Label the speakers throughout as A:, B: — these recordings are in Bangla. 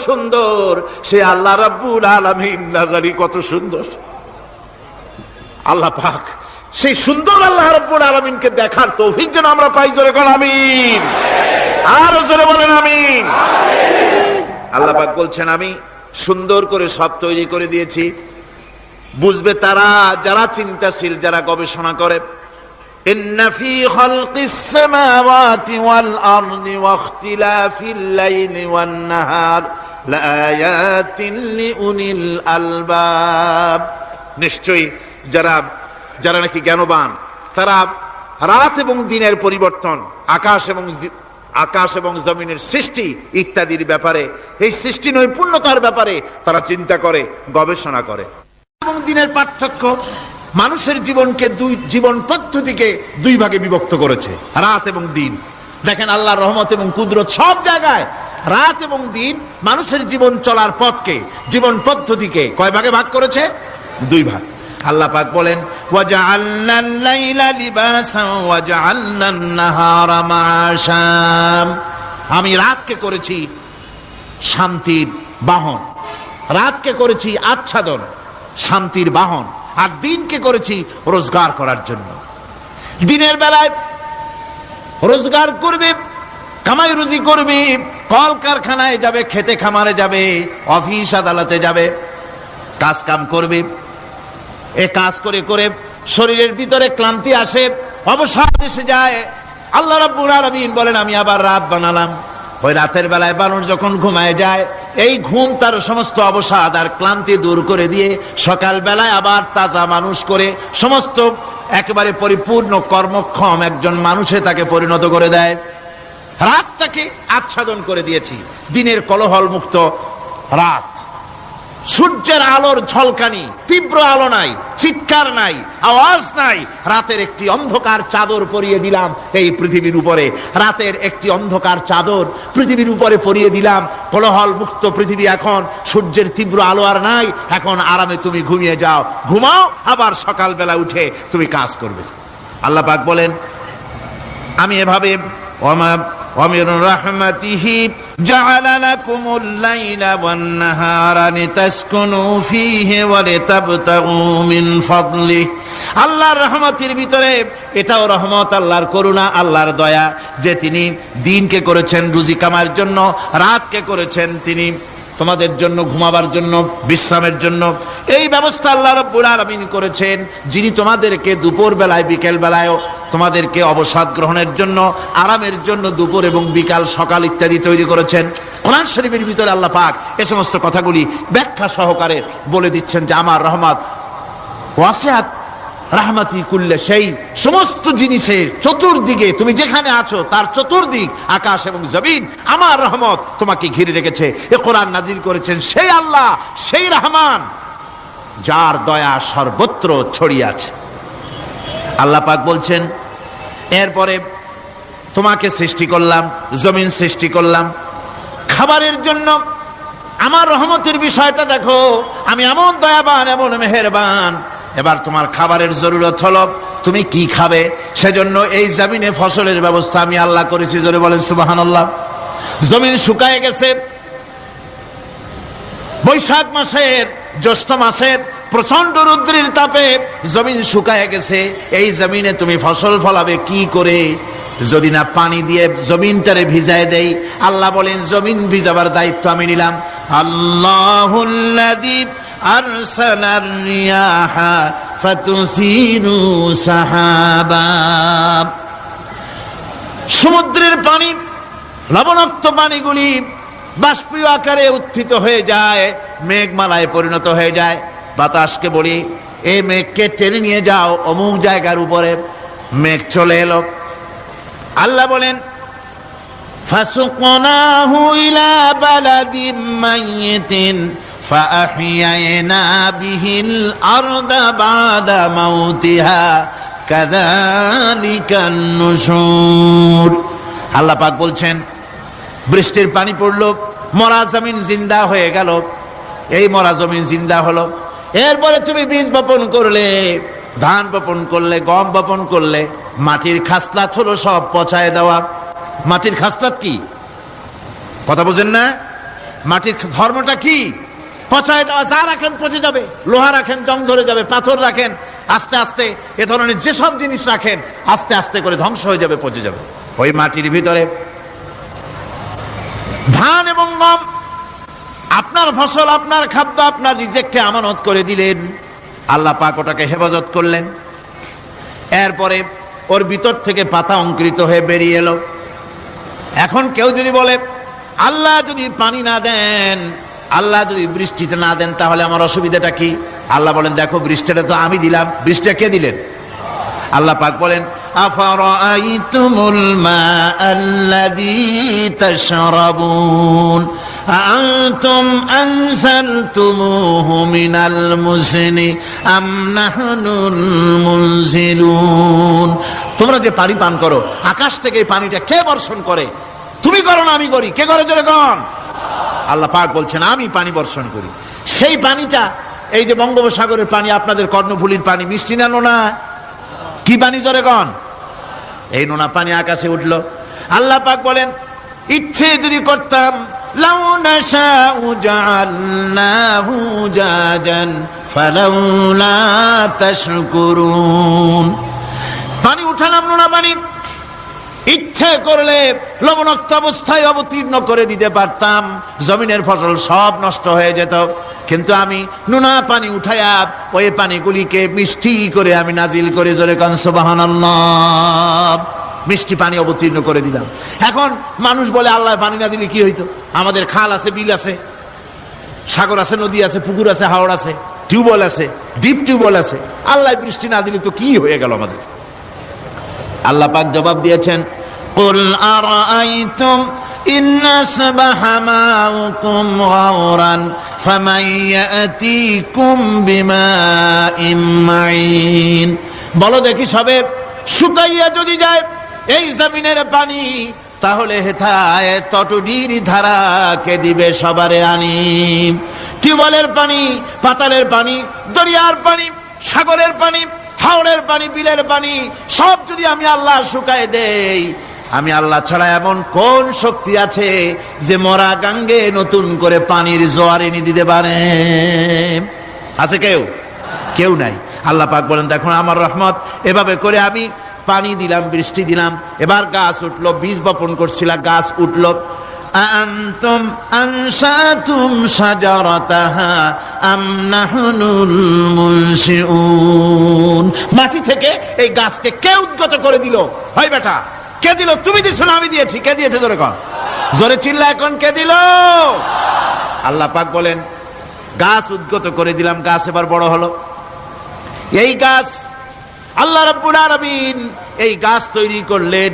A: সুন্দর, সে আল্লাহ রাব্বুল আলামিন না জানি কত সুন্দর। আল্লাহ পাক সেই সুন্দর আল্লাহ রাব্বুল আলামিনকে দেখার তৌফিক যেন আমরা পাই। জোরে বলেন আমিন, আর জোরে বলেন আমিন। আল্লাহ পাক বলছেন আমি সুন্দর করে সব তৈরি করে দিয়েছি। বুঝবে তারা যারা চিন্তাশীল, যারা গবেষণা করে। ইন্না ফি খালকিস সামাওয়াতি ওয়াল আরদি ওয়াখতিলাফিল লাইলি ওয়ান নাহার লাআয়াতিন লিউলিল আলবাব। নিশ্চয়ই যারা নাকি জ্ঞানবান, তারা রাত এবং দিনের পরিবর্তন, আকাশ এবং জমিনের সৃষ্টি ইত্যাদির ব্যাপারে, এই সৃষ্টি নৈপুণ্যতার ব্যাপারে তারা চিন্তা করে, গবেষণা করে। এবং দিনের পার্থক্য মানুষের জীবনকে জীবন পদ্ধতিকে দুই ভাগে বিভক্ত করেছে, রাত এবং দিন। দেখেন আল্লাহর রহমত এবং কুদরত সব জায়গায়। রাত এবং দিন মানুষের জীবন চলার পথকে, জীবন পদ্ধতিকে কয় ভাগে ভাগ করেছে? দুই ভাগ। আল্লাহ পাক বলেন ওয়াজআলনাল লাইলা লিবাসান ওয়াজআলনান নাহারা মাআশা। আমি রাতকে করেছি শান্তির বাহন, রাতকে করেছি আচ্ছাদন, শান্তির বাহন, আর দিনকে করেছি রোজগার করার জন্য। দিনের বেলায় রোজগার করবে, কামাই রুজি করবে, কল কারখানায় যাবে, খেতে খামারে যাবে, অফিস আদালতে যাবে, কাজ কাম করবে। এ কাজ করে করে শরীরের ভিতরে ক্লান্তি আসে, অবসাদ এসে যায়। আল্লাহ রাব্বুল আলামিন বলেন আমি আবার রাত বানালাম। ওই রাতের বেলায় মানুষ যখন ঘুমায় যায়, এই ঘুম তার সমস্ত অবসাদ আর ক্লান্তি দূর করে দিয়ে সকাল বেলায় আবার তাজা মানুষ করে সমস্ত একেবারে পরিপূর্ণ কর্মক্ষম একজন মানুষে তাকে পরিণত করে দেয়। রাতটাকে আচ্ছাদন করে দিয়েছি, দিনের কোলাহল মুক্ত রাত। সূর্যের আলোর ঝলকানি, তীব্র আলো নাই, চিৎকার নাই, আওয়াজ নাই। রাতের একটি অন্ধকার চাদর পরিয়ে দিলাম এই পৃথিবীর উপরে। রাতের একটি অন্ধকার চাদর পৃথিবীর উপরে পরিয়ে দিলাম। কোলাহল মুক্ত পৃথিবী এখন, সূর্যের তীব্র আলো আর নাই। এখন আরামে তুমি ঘুমিয়ে যাও, ঘুমাও, আবার সকালবেলা উঠে তুমি কাজ করবে। আল্লাহ পাক বলেন আমি এভাবে ومن رحمته جعل لكم الليل والنهار لتسكنوا فيه ولتبتغوا من فضله। আল্লাহর রহমতের ভিতরে এটাও রহমত, আল্লাহর করুণা, আল্লাহর দয়া যে তিনি দিনকে করেছেন রুজি কামার জন্য, রাতকে করেছেন তিনি তোমাদের জন্য ঘুমাবার জন্য, বিশ্রামের জন্য। এই ব্যবস্থা আল্লাহ রাব্বুল আলামিন করেছেন, যিনি তোমাদেরকে দুপুর বেলায়, বিকেল বেলায়ও তোমাদেরকে অবসাদ গ্রহণের জন্য, আরামের জন্য দুপুর এবং বিকাল, সকাল ইত্যাদি তৈরি করেছেন। কোরআন শরীফের ভিতরে আল্লাহ পাক এই সমস্ত কথাগুলি ব্যাখ্যা সহকারে বলে দিচ্ছেন যে আমার রহমত ওয়াসিআত রাহমাতি কুল্লে সেই, সমস্ত জিনিসের চতুর্দিকে, তুমি যেখানে আছো তার চতুর্দিক, আকাশ এবং জমিন, আমার রহমত তোমাকে ঘিরে রেখেছে। এ কোরআন নাজিল করেছেন সেই আল্লাহ, সেই রহমান, যার দয়া সর্বত্র ছড়িয়ে আছে। আল্লাহ পাক বলছেন এরপরে তোমাকে সৃষ্টি করলাম, জমিন সৃষ্টি করলাম খাবারের জন্য। আমার রহমতের বিষয়টা দেখো, আমি এমন দয়াবান, এমন মেহেরবান। এবার তোমার খাবারের জরুরত হলো তুমি কি খাবে, সেজন্য এই জমিনে ফসলের ব্যবস্থা আমি আল্লাহ করেছি। জোরে বলেন সুবহানাল্লাহ। জমিন শুকায় গেছে, বৈশাখ মাসের, জ্যৈষ্ঠ মাসের প্রচন্ড রৌদ্রের তাপে জমিন শুকায় গেছে। এই জমিনে তুমি ফসল ফলাবে কি করে, যদি না পানি দিয়ে জমিনটারে ভিজায় দেই। আল্লাহ বলেন জমিন ভিজাবার দায়িত্ব আমি নিলাম। আল্লাহুল্লাযী আরসালার রিয়াহা ফাতুসিরু সাহাবা। সমুদ্রের পানি, লবণাক্ত পানিগুলি বাষ্পীয় আকারে উত্থিত হয়ে যায়, মেঘমালায় পরিণত হয়ে যায়। বাতাসকে বলি এই মেঘকে টেনে নিয়ে যাও অমুক জায়গার উপরে, মেঘ চলে এলো। আল্লাহ বলেন ফাসুকনাহু ইলা বালাদিম মাইয়িতিন ফাআহইয়ানা বিহিল আরদা বাদা মাউতিহা কাযালিকান নুশুর। আল্লাহ পাক বলছেন বৃষ্টির পানি পড়লো, মরা জমিন জিন্দা হয়ে গেল। এই মরা জমিন জিন্দা হলো। এরপরে তুমি বীজ বপন করলে, ধান বপন করলে, গম বপন করলে, মাটির খাসলাত হলো সব পচায় দেওয়া। মাটির খাসলাত কি কথা বোঝেন না? মাটির ধর্মটা কি? পচায় দেওয়া। যা রাখেন পচে যাবে, লোহা রাখেন জং ধরে যাবে, পাথর রাখেন আস্তে আস্তে এ ধরনের যেসব জিনিস রাখেন আস্তে আস্তে করে ধ্বংস হয়ে যাবে, পচে যাবে। ওই মাটির ভিতরে ধান এবং গম, আপনার ফসল, আপনার খাদ্য, আপনার রিজিককে আমানত করে দিলেন, আল্লাহ পাক ওটাকে হেফাজত করলেন। এরপরে ওর ভিতর থেকে পাতা অঙ্কুরিত হয়ে বেরিয়ে এলো। এখন কেউ যদি বলে আল্লাহ যদি পানি না দেন, আল্লাহ যদি বৃষ্টিটা না দেন, তাহলে আমার অসুবিধাটা কি? আল্লাহ বলেন দেখো বৃষ্টিটা তো আমি দিলাম। বৃষ্টিটা কে দিলেন? আল্লাহ পাক বলেন আফারাআইতুমুল মাআল্লাযী তাশরাবুন আনতুম আনজালতুমুহু মিনাল মুজনি আম নাহনুল মুনজিলুন। তোমরা যে পানি পান করো, আকাশ থেকে এই পানিটা কে বর্ষণ করে? তুমি করো না আমি করি? কে করে জোরে কোন? আল্লাহ পাক বলছেন আমি পানি বর্ষণ করি। সেই পানিটা, এই যে বঙ্গোপসাগরের পানি, আপনাদের কর্ণফুলীর পানি, মিষ্টি না নোনা? কি পানি জোরে কোন? এই নোনা পানি আকাশে উঠলো। আল্লাহ পাক বলেন ইচ্ছে যদি করতাম লাউ নাশাউ জাআলনাহু জাজান ফালাউলা তাশকুরুন। পানি উঠালাম, নোনা পানি, ইচ্ছে করলে লবণাক্ত অবস্থায় অবতীর্ণ করে দিতে পারতাম, জমিনের ফসল সব নষ্ট হয়ে যেত। কিন্তু আমি নোনা পানি উঠায়া ওই পানিগুলিকে মিষ্টি করে আমি নাজিল করে জোরে কান সুবহানাল্লাহ, মিষ্টি পানি অবতীর্ণ করে দিলাম। এখন মানুষ বলে আল্লাহ পানি না দিলে কি হইতো? আমাদের খাল আছে, বিল আছে, সাগর আছে, নদী আছে, পুকুর আছে, হাওড় আছে, টিউবওয়েল আছে, ডিপ টিউবওয়েল আছে, আল্লাহ বৃষ্টি না দিলে তো কি হয়ে গেল আমাদের? আল্লাহ পাক জবাব দিয়েছেন কুল আরাআইতুম ইন আসবাহা মাউকুম গাওরান ফামান ইয়াতিকুম বিমাইম মাইন। বলো দেখি সবে শুকাইয়া যদি যায় এই জমিনের পানি, তাহলে হেথায় তটডির ধারা কে দিবে সবারে আনি? টিউবওয়েলের পানি, পাতালের পানি, দরিয়ার পানি, সাগরের পানি, হাওড়ের পানি, বিলের পানি সব যদি আমি আল্লাহ শুকায় দেই, আমি আল্লাহ ছাড়া এমন কোন শক্তি আছে যে মরা গাঙ্গে নতুন করে পানির জোয়ার এনে দিতে পারে? আছে কেউ? কেউ নাই। আল্লাহ পাক বলেন দেখুন আমার রহমত, এভাবে করে আমি পানি দিলাম, বৃষ্টি দিলাম, এবার গাছ উঠলো, বীজ বপন করছিলাম, গাছ উঠলো। আনতুম আনশাতুম শাজারাতাহা আম নাহনুল মুনশিউন। মাটি থেকে এই গাছকে কে উদ্গত করে দিল? হয় বেটা, কে দিল? তুমি দিছো না আমি দিয়েছি? কে দিয়েছে জোরে কর, জোরে চিল্লা এখন কে দিল? আল্লাহ পাক বলেন গাছ উদ্গত করে দিলাম, গাছ এবার বড় হলো। এই গাছ আল্লাহ রাব্বুল আলামিন এই গাছ তৈরি করলেন।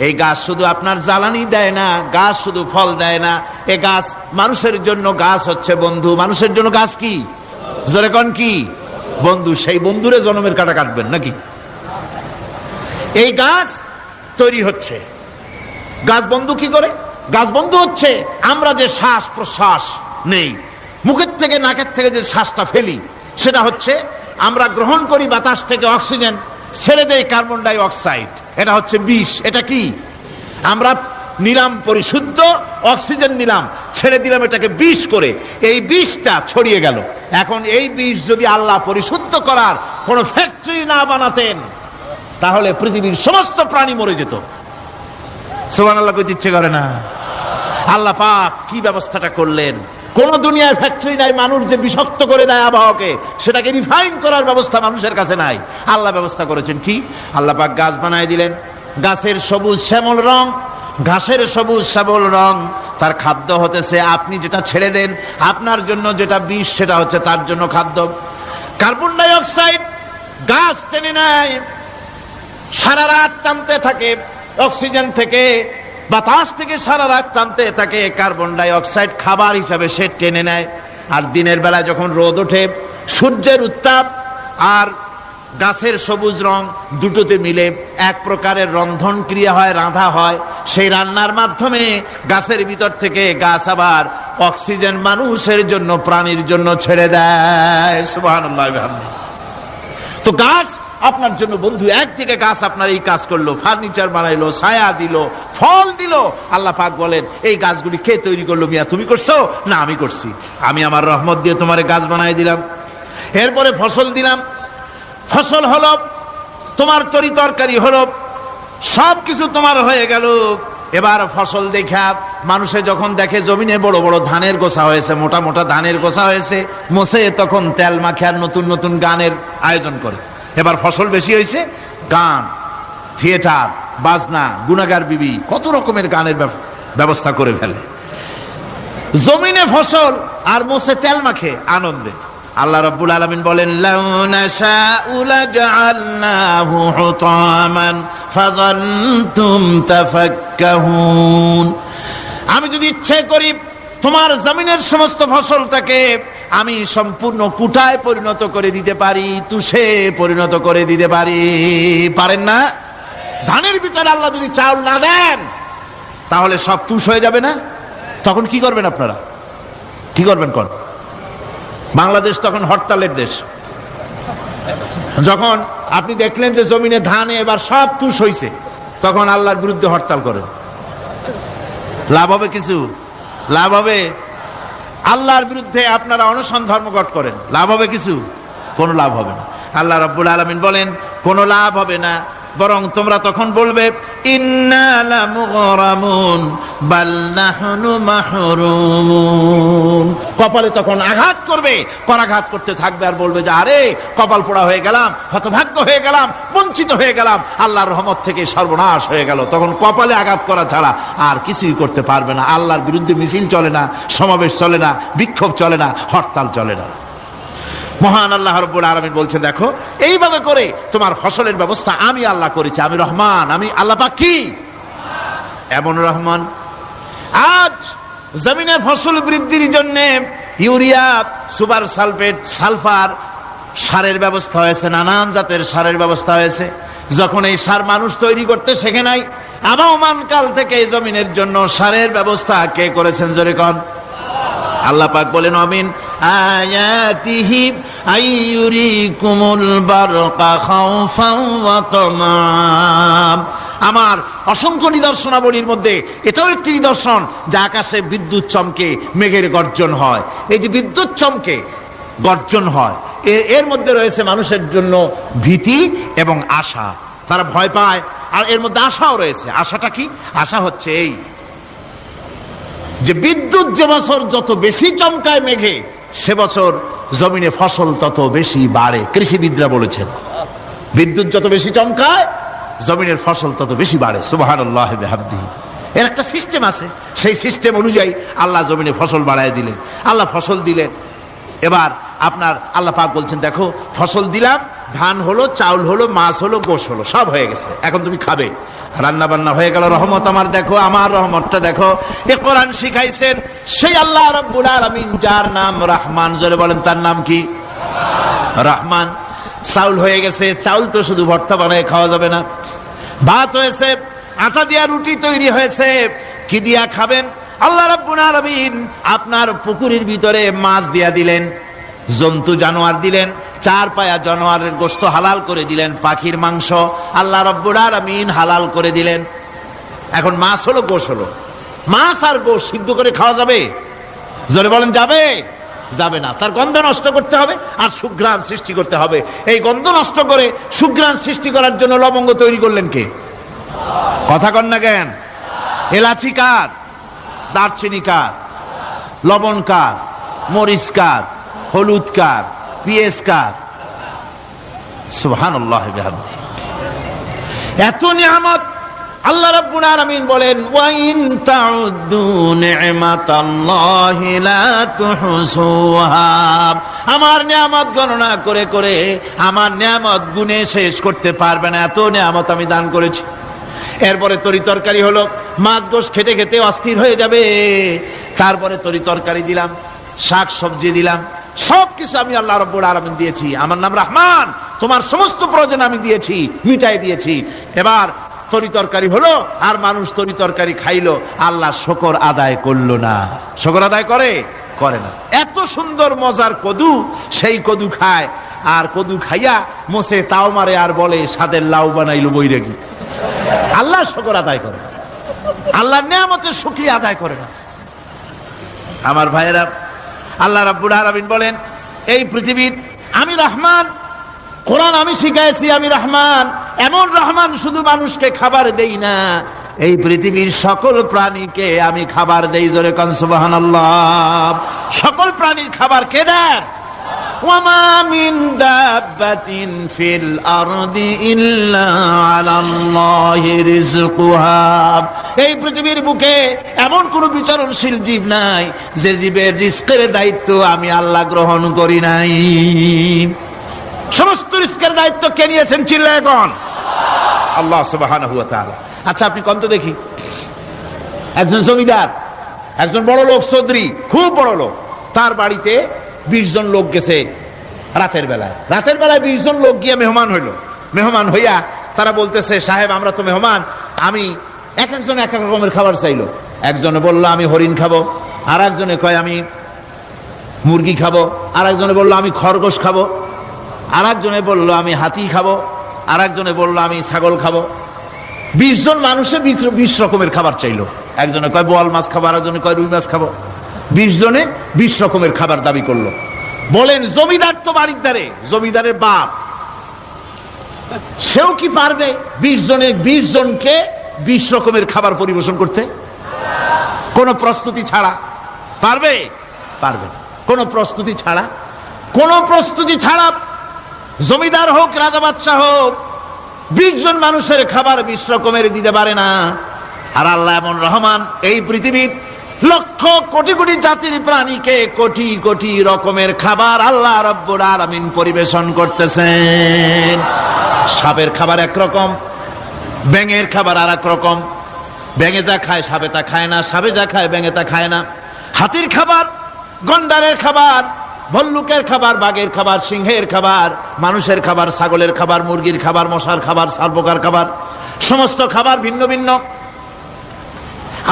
A: এই গাছ শুধু আপনার জ্বালানি দেয় না, গাছ শুধু ফল দেয় না, এই গাছ মানুষের জন্য, গাছ হচ্ছে বন্ধু। মানুষের জন্য গাছ কি জোরে কোন? কি বন্ধু। সেই বন্ধুরে জন্মের কাটা কাটবেন নাকি? এই গাছ তৈরি হচ্ছে, গাছ বন্ধু কি করে? গাছ বন্ধু হচ্ছে আমরা যে শ্বাস প্রশ্বাস নেই, মুখের থেকে নাকের থেকে যে শ্বাসটা ফেলি, সেটা হচ্ছে আমরা গ্রহণ করি বাতাস থেকে অক্সিজেন, ছেড়ে দেয় কার্বন ডাই অক্সাইড, এটা হচ্ছে বিষ। এটা কি? আমরা নিলাম পরিশুদ্ধ অক্সিজেন, নিলাম, ছেড়ে দিলাম এটাকে বিষ করে, এই বিষটা ছড়িয়ে গেল। এখন এই বিষ যদি আল্লাহ পরিশুদ্ধ করার কোন ফ্যাক্টরি না বানাতেন, তাহলে পৃথিবীর সমস্ত প্রাণী মরে যেত। সুবহানাল্লাহ কইতে ইচ্ছে করে না? আল্লাহ পাক কি ব্যবস্থাটা করলেন! কোন দুনিয়ায় ফ্যাক্টরি নাই, মানুষ যে বিষাক্ত করে দেয় আবহাওয়াকে, সেটাকে রিফাইন করার ব্যবস্থা মানুষের কাছে নাই। আল্লাহ ব্যবস্থা করেছেন কি? আল্লাহ পাক গাছ বানায় দিলেন, গাছের সবুজ শ্যামল রং, ঘাসের সবুজ শ্যামল রং, তার খাদ্য হতেছে আপনি যেটা ছেড়ে দেন, আপনার জন্য যেটা বিষ সেটা হচ্ছে তার জন্য খাদ্য। কার্বন ডাই অক্সাইড গাছ টেনে নেয়, সারা রাত টানতে থাকে, অক্সিজেন থেকে বাতাস থেকে সারা রাত টানতে থাকে, কার্বন ডাই অক্সাইড খাবার হিসাবে সে টেনে নেয়। আর দিনের বেলা যখন রোদ ওঠে, সূর্যের উত্তাপ আর গাছের সবুজ রং দুটোতে মিলে এক প্রকারের রন্ধন ক্রিয়া হয়, রাঁধা হয়। সেই রান্নার মাধ্যমে গাছের ভিতর থেকে গাছ আবার অক্সিজেন মানুষের জন্য, প্রাণীর জন্য ছেড়ে দেয়। সুবহানাল্লাহ। তো গাছ আপনার জন্য বন্ধু। একদিকে গাছ আপনার এই কাজ করলো, ফার্নিচার বানাইলো, ছায়া দিল, ফল দিল, আল্লাহ পাক বলেন এই গাছগুলি কে তৈরি করলো মিয়া, তুমি করছো না আমি করছি, আমি আমার রহমত দিয়ে তোমারে গাছ বানাই দিলাম। এরপরে ফসল দিলাম, ফসল হলো, তোমার তরি তরকারি হলো, সবকিছু তোমার হয়ে গেল। এবার ফসল দেখা মানুষে যখন দেখে জমিনে বড় বড় ধানের গোছা হয়েছে, মোটা মোটা ধানের গোছা হয়েছে, মোছে তখন তেল মাখে আর নতুন নতুন গানের আয়োজন করে। এবার ফসল বেশি হয়েছে, গান, থিয়েটার, বাজনা, গুনাগার বিবি, কত রকমের গানের ব্যবস্থা করে ফেলে। জমিনে ফসল আর মোছে তেল মাখে আনন্দে। আল্লাহ রাব্বুল আলামিন বলেন লাউ নাশাউ লাজআলনাহু হুতামান ফাযান্তুম তাফাক্কাহুন, আমি যদি ইচ্ছে করি তোমার জমিনের সমস্ত ফসলটাকে আমি সম্পূর্ণ কুটায় পরিণত করে দিতে পারি, তুষে পরিণত করে দিতে পারি। পারেন না? ধানের ভিতরে আল্লাহ যদি চাউল না দেন তাহলে সব তুষ হয়ে যাবে না? তখন কি করবেন আপনারা? কি করবেন? কোন বাংলাদেশ তখন হরতালের দেশ। যখন আপনি দেখলেন যে জমিনে ধানে এবার সব তুষ হইছে, তখন আল্লাহর বিরুদ্ধে হরতাল করেন। লাভ হবে কিছু? লাভ হবে? আল্লাহর বিরুদ্ধে আপনারা অনশন ধর্মঘট করেন, লাভ হবে কিছু? কোনো লাভ হবে না। আল্লাহ রাব্বুল আলামিন বলেন কোনো লাভ হবে না, বরং তোমরা তখন বলবে ইন্না লামুগরামুন বাল নাহনু মাহরুমুন। কপালে তখন আঘাত করবে, করাঘাত করতে থাকবে আর বলবে যে আরে কপাল পোড়া হয়ে গেলাম, হতভাগ্য হয়ে গেলাম, বঞ্চিত হয়ে গেলাম, আল্লাহর রহমত থেকে সর্বনাশ হয়ে গেল। তখন কপালে আঘাত করা ছাড়া আর কিছুই করতে পারবে না। আল্লাহর বিরুদ্ধে মিছিল চলে না, সমাবেশ চলে না, বিক্ষোভ চলে না, হরতাল চলে না। মহান আল্লাহ রাব্বুল আলামিন বলছেন দেখো এইভাবে করে তোমার ফসলের ব্যবস্থা আমি আল্লাহ করেছি। আমি রহমান, আমি আল্লাহ পাক কি এমন রহমান। আজ জমিনে ফসল বৃদ্ধির জন্য ইউরিয়া, সুপার সালফেট, সালফার সারের ব্যবস্থা হয়েছে, নানান জাতের সারের ব্যবস্থা হয়েছে। যখন এই সার মানুষ তৈরি করতে শেখে নাই, আবহমান কাল থেকে এই জমিনের জন্য সারের ব্যবস্থা কে করেছেন? জোরে কোন? আল্লাহ পাক বলেন আমিন আয়াতিহি আইয়ুরিকুমুল বারকা খাউফান ওয়া তামাম। আমার অসংখ্য নিদর্শনাবলীর মধ্যে এটাও একটি নিদর্শন যে আকাশে বিদ্যুৎ চমকে মেঘের গর্জন হয়। এই যে বিদ্যুৎ চমকে গর্জন হয়, এর মধ্যে রয়েছে মানুষের জন্য ভীতি এবং আশা। তারা ভয় পায় আর এর মধ্যে আশাও রয়েছে। আশাটা কি? আশা হচ্ছে এই যে বিদ্যুৎ যে বছর যত বেশি চমকায় মেঘে, সে বছর জমিনে ফসল তত বেশি বাড়ে। কৃষিবিদরা বলেছেন বিদ্যুৎ যত বেশি চমকায় জমিনের ফসল তত বেশি বাড়ে। সুবহানাল্লাহ ওয়া বিহামদিহি। এর একটা সিস্টেম আছে, সেই সিস্টেম অনুযায়ী আল্লাহ জমিনে ফসল বাড়ায় দিলেন। আল্লাহ ফসল দিলেন। এবার আপনার আল্লাহ পাক বলছেন দেখো ফসল দিলাম, ধান হলো, চাউল হলো, মাছ হলো, গোশ হলো, সব হয়ে গেছে, এখন তুমি খাবে। রান্না বান্না হয়ে গেল, রহমত আমার দেখো, আমার রহমতটা দেখো। এ কোরআন শিখাইছেন সেই আল্লাহ রাব্বুল আলামিন যার নাম রহমান। জোরে বলেন তার নাম কি? রহমান। চাউল হয়ে গেছে, চাউল তো শুধু ভর্তা বানায় খাওয়া যাবে না, ভাত হয়েছে, আটা দিয়া রুটি তৈরি হয়েছে, কি দিয়া খাবেন? আল্লাহ রাব্বুল আলামিন আপনার পুকুরের ভিতরে মাছ দিয়া দিলেন, জন্তু জানোয়ার দিলেন, চার পায়া জানোয়ারের গোশত হালাল করে দিলেন, পাখির মাংস আল্লাহ রাব্বুল আলামিন হালাল করে দিলেন। এখন মাছ হলো, গোশ হলো। মাছ আর গোশ সিদ্ধ করে খাওয়া যাবে? জোরে বলেন যাবে? যাবে না। তার গন্ধ নষ্ট করতে হবে আর সুঘ্রাণ সৃষ্টি করতে হবে। এই গন্ধ নষ্ট করে সুঘ্রাণ সৃষ্টি করার জন্য লবঙ্গ তৈরি করলেন কে? কথা কন না কেন? এলাচি কার? দারচিনি কার? লবণ কার? মরিচ কার? হলুদ কার? পিএস কার? সুবহানাল্লাহ ওয়া বিহামদিহি। এত নিয়ামত আল্লাহ রাব্বুল আলামিন বলেন ওয়া ইন তাউদ্দু নি'মাতাল্লাহি লা তুহসুহা। আমার নিয়ামত গণনা করে করে আমার নিয়ামত গুণে শেষ করতে পারবে না, এত নিয়ামত আমি দান করেছি। এরপরে তরি তরকারি হলো, মাছ গোশ খেতে খেতে অস্থির হয়ে যাবে। তারপরে তরি তরকারি দিলাম, শাক সবজি দিলাম, সবকিছু আমি আল্লাহ রাব্বুল আলামিন দিয়েছি। আমার নাম রহমান, তোমার সমস্ত প্রয়োজন আমি দিয়েছি, মিটাই দিয়েছি। এবার তরি তরকারি হলো আর মানুষ তরি তরকারি খাইলো, আল্লাহ শুকর আদায় করলো না। শুকর আদায় করে? করে না। এত সুন্দর মজার কদু, সেই কদু খায় আর কদু খাইয়া মোসে তাও মারে আর বলে স্বাদের লাউ বানাইলো বৈরাগী। আল্লাহ শুকর আদায় করে। আল্লাহর নিয়ামতের শুকরিয়া আদায় করে না। আমার ভাইয়েরা, আল্লাহ রাব্বুল আলামিন বলেন এই পৃথিবীর আমি রহমান, কোরআন আমি শিখাইছি আমি রহমান। এমন রহমান শুধু মানুষকে খাবার দেই না, এই পৃথিবীর সকল প্রাণীকে আমি খাবার দেই। জোরে কোন সুবহানাল্লাহ। সকল প্রাণীর খাবার কে দেন? ওয়ামা মিন দাব্বাতিন ফিল আরদি ইল্লা আলাল্লাহি রিজকুহা। এই পৃথিবীর বুকে এমন কোন বিচরণশীল জীব নাই যে জীবের রিজকের দায়িত্ব আমি আল্লাহ গ্রহণ করি নাই। সমস্ত রিজকের দায়িত্ব কে নিয়েছেন? চিল্লায় কোন? আল্লাহ সুবহানাহু ওয়া তাআলা। আচ্ছা আপনি কোন তো দেখি, একজন জমিদার, একজন বড় লোক, চৌধুরী, খুব বড় লোক, তার বাড়িতে 20 জন লোক গেছে রাতের বেলায়। 20 জন লোক গিয়ে মেহমান হইল। মেহমান হইয়া তারা বলতেছে, সাহেব আমরা তো মেহমান, আমি এক একজন এক এক রকমের খাবার চাইলো। একজনে বললো আমি হরিণ খাবো, আর একজনে কয় আমি মুরগি খাবো, আর একজনে বললো আমি খরগোশ খাবো, আর একজনে বললো আমি হাতি খাবো, আর একজনে বললো আমি ছাগল খাবো। 20 জন মানুষে 20 রকমের খাবার চাইলো। একজনে কয় বোয়াল মাছ খাবো, আর একজনে কয় রুই মাছ খাবো। 20 জনে 20 রকমের খাবার দাবি করলো। বলেন জমিদার তো বাড়ির ধারে, জমিদারের বাপ, সেও কি পারবে 20 জনকে 20 রকমের খাবার পরিবেশন করতে? কোন প্রস্তুতি ছাড়া পারবে? পারবে না। কোন প্রস্তুতি ছাড়া, কোন প্রস্তুতি ছাড়া জমিদার হোক রাজা বাদশাহ হোক 20 জন মানুষের খাবার 20 রকমের দিতে পারে না। আর আল্লাহ এমন রহমান, এই পৃথিবীর লক্ষ কোটি কোটি জাতির প্রাণীকে কোটি কোটি রকমের খাবার আল্লাহ রাব্বুল আলামিন পরিবেশন করতেছেন। সাপের খাবার একরকম, ব্যাঙের খাবার আর এক রকম। ব্যাঙে যা খায় সাপে তা খায় না, সাপে যা খায় ব্যাঙে তা খায় না। হাতির খাবার, গন্ডারের খাবার, ভল্লুকের খাবার, বাঘের খাবার, সিংহের খাবার, মানুষের খাবার, ছাগলের খাবার, মুরগির খাবার, মশার খাবার, সারপোকার খাবার, সমস্ত খাবার ভিন্ন ভিন্ন।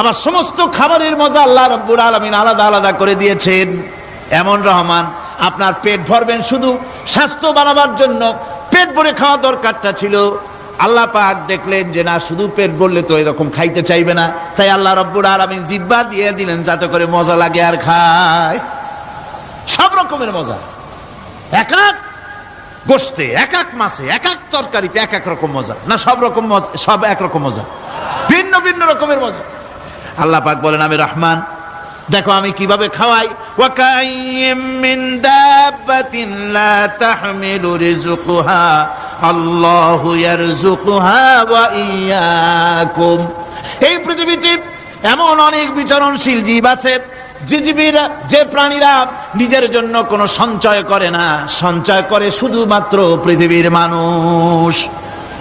A: আবার সমস্ত খাবারের মজা আল্লাহ রাব্বুল আলামিন আলাদা আলাদা করে দিয়েছেন। এমন রহমান, আপনার পেট ভরবেন শুধু স্বাস্থ্য বানাবার জন্য, পেট ভরে খাওয়া দরকারটা ছিল। আল্লাহ পাক দেখলেন যে না, শুধু পেট ভরলে তো এরকম খাইতে চাইবে না, তাই আল্লাহ রাব্বুল আলামিন জিহ্বা দিয়ে দিলেন যাতে করে মজা লাগে আর খায়। সব রকমের মজা, এক এক গোশতে, এক এক মাছে, এক এক তরকারিতে এক এক রকম মজা। না সব রকম সব একরকম মজা, ভিন্ন ভিন্ন রকমের মজা। আল্লাহ পাক বলেন আমি রহমান, দেখো আমি কিভাবে খাওয়াই। ওয়াকাইয়্যিম মিন দাব্বাতিন লা তাহমিলু রিজকুহা আল্লাহু ইয়ারযুকুহা ওয়া ইয়্যাকুম। এই পৃথিবীতে এমন অনেক বিচরণশীল জীব আছে যে প্রাণীরা নিজের জন্য কোনো সঞ্চয় করে না, সঞ্চয় করে শুধুমাত্র পৃথিবীর মানুষ।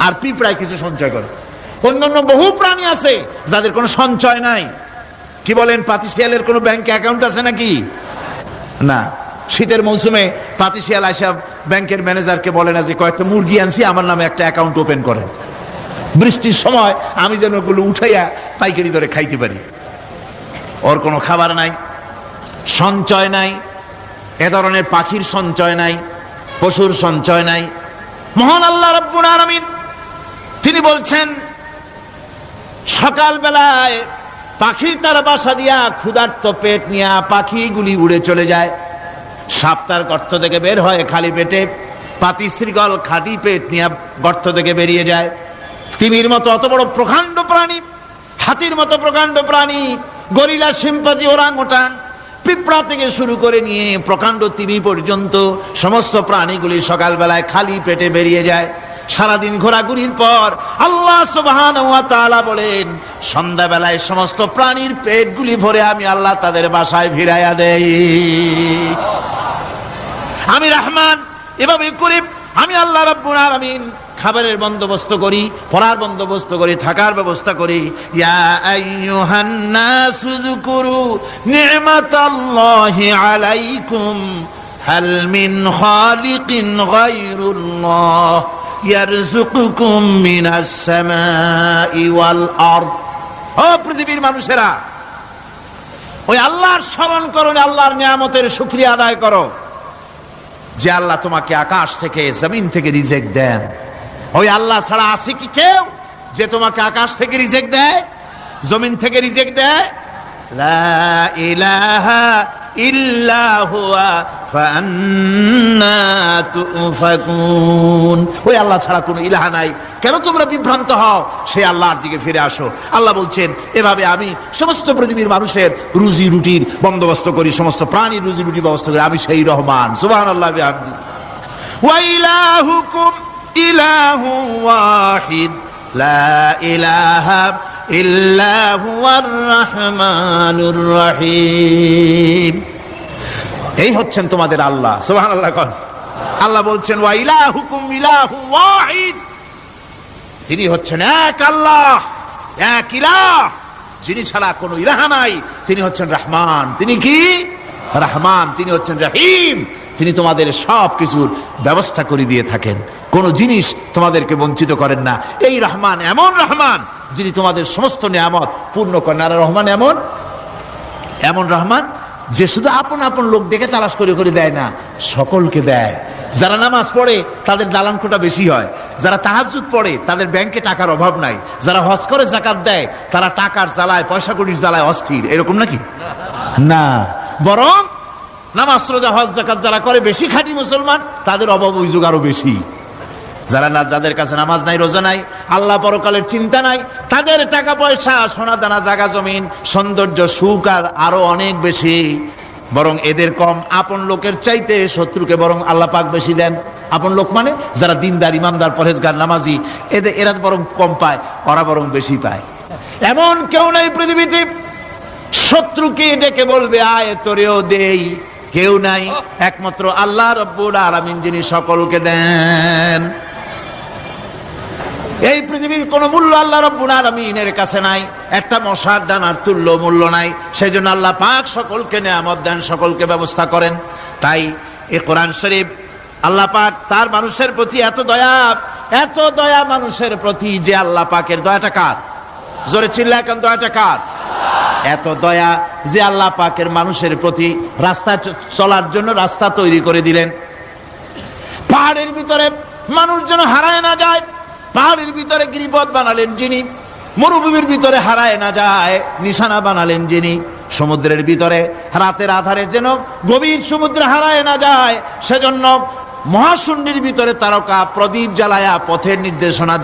A: আর পিঁপড়ায় কিছু সঞ্চয় করে। অন্যান্য বহু প্রাণী আছে যাদের কোনো সঞ্চয় নাই। কি বলেন, পাতিশিয়ালের কোনো ব্যাংকে অ্যাকাউন্ট আছে নাকি? না। শীতের মৌসুমে পাতিশিয়াল আইসা ব্যাংকের ম্যানেজারকে বলে না যে কয়েকটা মুরগি আনছি, আমার নামে একটা অ্যাকাউন্ট ওপেন করেন, বৃষ্টির সময় আমি যেন ওগুলো উঠাইয়া পাইকারি দরে খাইতে পারি। ওর কোনো খাবার নাই, সঞ্চয় নাই। এ ধরনের পাখির সঞ্চয় নাই, পশুর সঞ্চয় নাই। মহান আল্লাহ রাব্বুল আলামিন তিনি বলছেন, সকাল বেলায় পাখি তার বাসা দিয়া ক্ষুধার্ত পেট নিয়ে পাখিগুলি উড়ে চলে যায়। সাপ তার গর্ত থেকে বের হয় খালি পেটে, পাতি শৃগল খাঁটি পেট নিয়ে গর্ত থেকে বেরিয়ে যায়। তিমির মতো অত বড় প্রকাণ্ড প্রাণী, হাতির মতো প্রকাণ্ড প্রাণী, গরিলা, শিম্পাঞ্জি, ওরাংওটাং, পিঁপড়া থেকে শুরু করে নিয়ে প্রকাণ্ড তিমি পর্যন্ত সমস্ত প্রাণীগুলি সকালবেলায় খালি পেটে বেরিয়ে যায়। সারাদিন ঘোরাঘুরির পর আল্লাহ সুবহানাহু ওয়া তাআলা বলেন, সন্ধ্যাবেলায় সমস্ত প্রাণীর পেটগুলি ভরে আমি আল্লাহ তাদের বাসায় ফিরাইয়া দেই। আমি রহমান, এভাবে করে আমি আল্লাহ রাব্বুল আলামিন খাবারের বন্দোবস্ত করি, পড়ার বন্দোবস্ত করি, থাকার ব্যবস্থা করি। ইয়া আইয়ুহান নাসু যুকুরু নি'মাতাল্লাহি আলাইকুম হাল মিন খালিকিন গায়রুল্লাহ ইয়ারযুকুকুম মিনাস সামাই ওয়াল আরদ। ও পৃথিবীর মানুষেরা, ওই আল্লাহর স্মরণ করো, আল্লাহর নিয়ামতের শুকরিয়া আদায় করো যে আল্লাহ তোমাকে আকাশ থেকে জমিন থেকে রিজিক দেন। ওই আল্লাহ ছাড়া আছে কি কেউ যে তোমাকে আকাশ থেকে রিজিক দেয়? জমিন থেকে রিজিক দেয়, লা ইলাহা ইল্লা হুয়া ফাআন্না তুফাকুন। ওই আল্লাহ ছাড়া কোনো ইলাহা নাই, কেন তোমরা বিভ্রান্ত হও? সেই আল্লাহর দিকে ফিরে আসো। আল্লাহ বলছেন, এভাবে আমি সমস্ত পৃথিবীর মানুষের রুজি রুটির বন্দোবস্ত করি, সমস্ত প্রাণীর রুজি রুটি ব্যবস্থা করি, আমি সেই রহমান। সুবহানাল্লাহ বিহামদি। ওয়া ইলাহুকুম ইলাহু ওয়াহিদ লা ইলাহা ইল্লা হুয়ার রহমানুর রহিম। এই হচ্ছেন তোমাদের আল্লাহ। সুবহানাল্লাহ। আল্লাহ বলছেন, ওয়া ইলাহুকুম ইলাহু ওয়াহিদ, তিনি হচ্ছেন এক আল্লাহ, এক ইলাহ, যিনি ছাড়া কোনো ইলাহা নাই। তিনি হচ্ছেন রহমান। তিনি কি? রহমান। তিনি হচ্ছেন রহিম। তিনি তোমাদের সব কিছুর ব্যবস্থা করে দিয়ে থাকেন, কোন জিনিস তোমাদেরকে বঞ্চিত করেন না। এই রহমান এমন রহমান যিনি তোমাদের সমস্ত নিয়ামত পূর্ণ করেন। আর রহমান এমন রহমান যে শুধু আপন আপন লোক দেখে তালাশ করে করে দেয় না, সকলকে দেয়। যারা নামাজ পড়ে তাদের দালান কোটা বেশি হয়, যারা তাহাজ্জুদ পড়ে তাদের ব্যাংকে টাকার অভাব নাই, যারা হজ করে যাকাত দেয় তারা টাকার জ্বালায়, পয়সা কড়ির জ্বালায় অস্থির। এরকম নাকি? না, বরং নামাজ রোজা হজ যাকাত যারা করে বেশি খাঁটি মুসলমান, তাদের অভাব অভিযোগ আরো বেশি। যাদের কাছে নামাজ নাই, রোজা নাই, আল্লাহ পরকালের চিন্তা নাই, তাদের টাকা পয়সা, সোনা দানা, জায়গা জমিন, সৌন্দর্য, সুখ আর আরো অনেক বেশি। বরং এদের কম। আপন লোকের চাইতে শত্রুকে বরং আল্লাহ পাক বেশি দেন। আপন লোক মানে যারা দিনদার, ইমানদার, পরহেজগার, নামাজি, এরা বরং কম পায়, ওরা বরং বেশি পায়। এমন কেউ নাই পৃথিবীতে শত্রুকে ডেকে বলবে আয় তোরেও দেই, কেউ নাই। একমাত্র আল্লাহ রব্বুল আলামিন যিনি সকলকে দেন। এই পৃথিবীর কোন মূল্য আল্লাহ রব্বুল আলামিনের কাছে নাই, একটা মশার ডানার তুল্য মূল্য নাই। সেই জন্য আল্লাহ পাক সকলকে নিয়ামত দেন, সকলকে ব্যবস্থা করেন। তাই এই কোরআন শরীফ আল্লাহ পাক তার মানুষের প্রতি এত দয়া মানুষের প্রতি, যে আল্লাহ পাকের দয়াটা কার? জোরে চিল্লা এখন, দয়াটা কার? এত দয়া যে আল্লাহ পাকের মানুষের প্রতি রাস্তা চলার জন্য রাস্তা তৈরি করে দিলেন। পাহাড়ের ভিতরে মানুষ যেন হারায় না যায়, পাহাড়ের ভিতরে গিরিপথ বানালেন যিনি, মরুভূমির ভিতরে হারায় না যায় নিশানা বানালেন যিনি, সমুদ্রের ভিতরে রাতের আধারে যেন গভীর সমুদ্রে হারায় না যায় সেজন্য মহাশূন্যের ভিতরে তারকা প্রদীপ জ্বালায়া পথের নির্দেশনা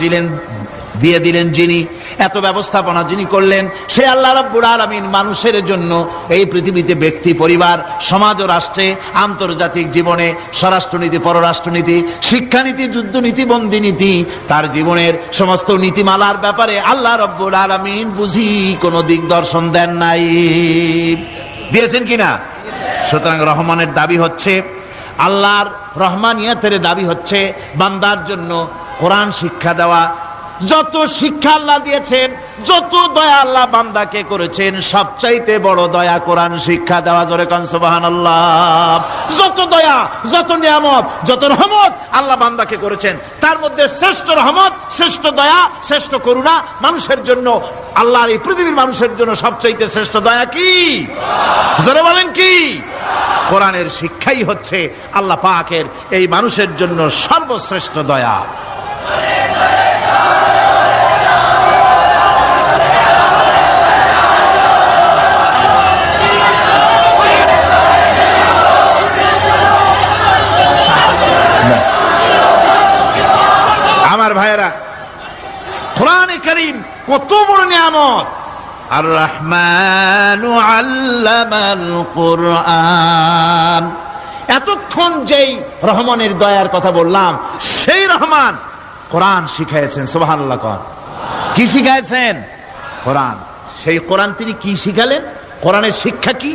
A: দিয়ে দিলেন যিনি, এত ব্যবস্থাপনা যিনি করলেন, সে আল্লাহ রাব্বুল আলামিন মানুষের জন্য এই পৃথিবীতে ব্যক্তি, পরিবার, সমাজ ও রাষ্ট্রে, আন্তর্জাতিক জীবনে, স্বরাষ্ট্রনীতি, পররাষ্ট্রনীতি, শিক্ষানীতি, যুদ্ধনীতি, বন্দিনীতি, তার জীবনের সমস্ত নীতিমালার ব্যাপারে আল্লাহ রাব্বুল আলামিন বুঝি কোনো দিকদর্শন দেন নাই। দিয়েছেন কিনা? সুতরাং রহমানের দাবি হচ্ছে, আল্লাহর রহমানিয়াতের দাবি হচ্ছে বান্দার জন্য কোরআন শিক্ষা দেওয়া। যত শিক্ষা আল্লাহ দিয়েছেন, যত দয়া আল্লাহ বান্দাকে করেছেন, সবচাইতে বড় দয়া কোরআন শিক্ষা দেওয়া। জোরে কান সুবহানাল্লাহ। যত দয়া, যত নিয়ামত, যত রহমত আল্লাহ বান্দাকে করেছেন, তার মধ্যে শ্রেষ্ঠ রহমত, শ্রেষ্ঠ দয়া, শ্রেষ্ঠ করুণা মানুষের জন্য, আল্লাহর এই পৃথিবীর মানুষের জন্য সবচাইতে শ্রেষ্ঠ দয়া কি? জোরে বলেন কি? কোরআনের শিক্ষাই হচ্ছে আল্লাহ পাকের এই মানুষের জন্য সর্বশ্রেষ্ঠ দয়া। আমার ভাইয়েরা, কোরআনে কারীম কত বড় নিয়ামত। আর রহমানু আল্লামাল কোরআন। এতক্ষণ যেই রহমানের দয়ার কথা বললাম, সেই রহমান কোরআন শিখাইছেন। সুবহানাল্লাহ। কি শিখাইছেন? কোরআন। সেই কোরআন তিনি কি শিখালেন? কোরআনের শিক্ষা কি?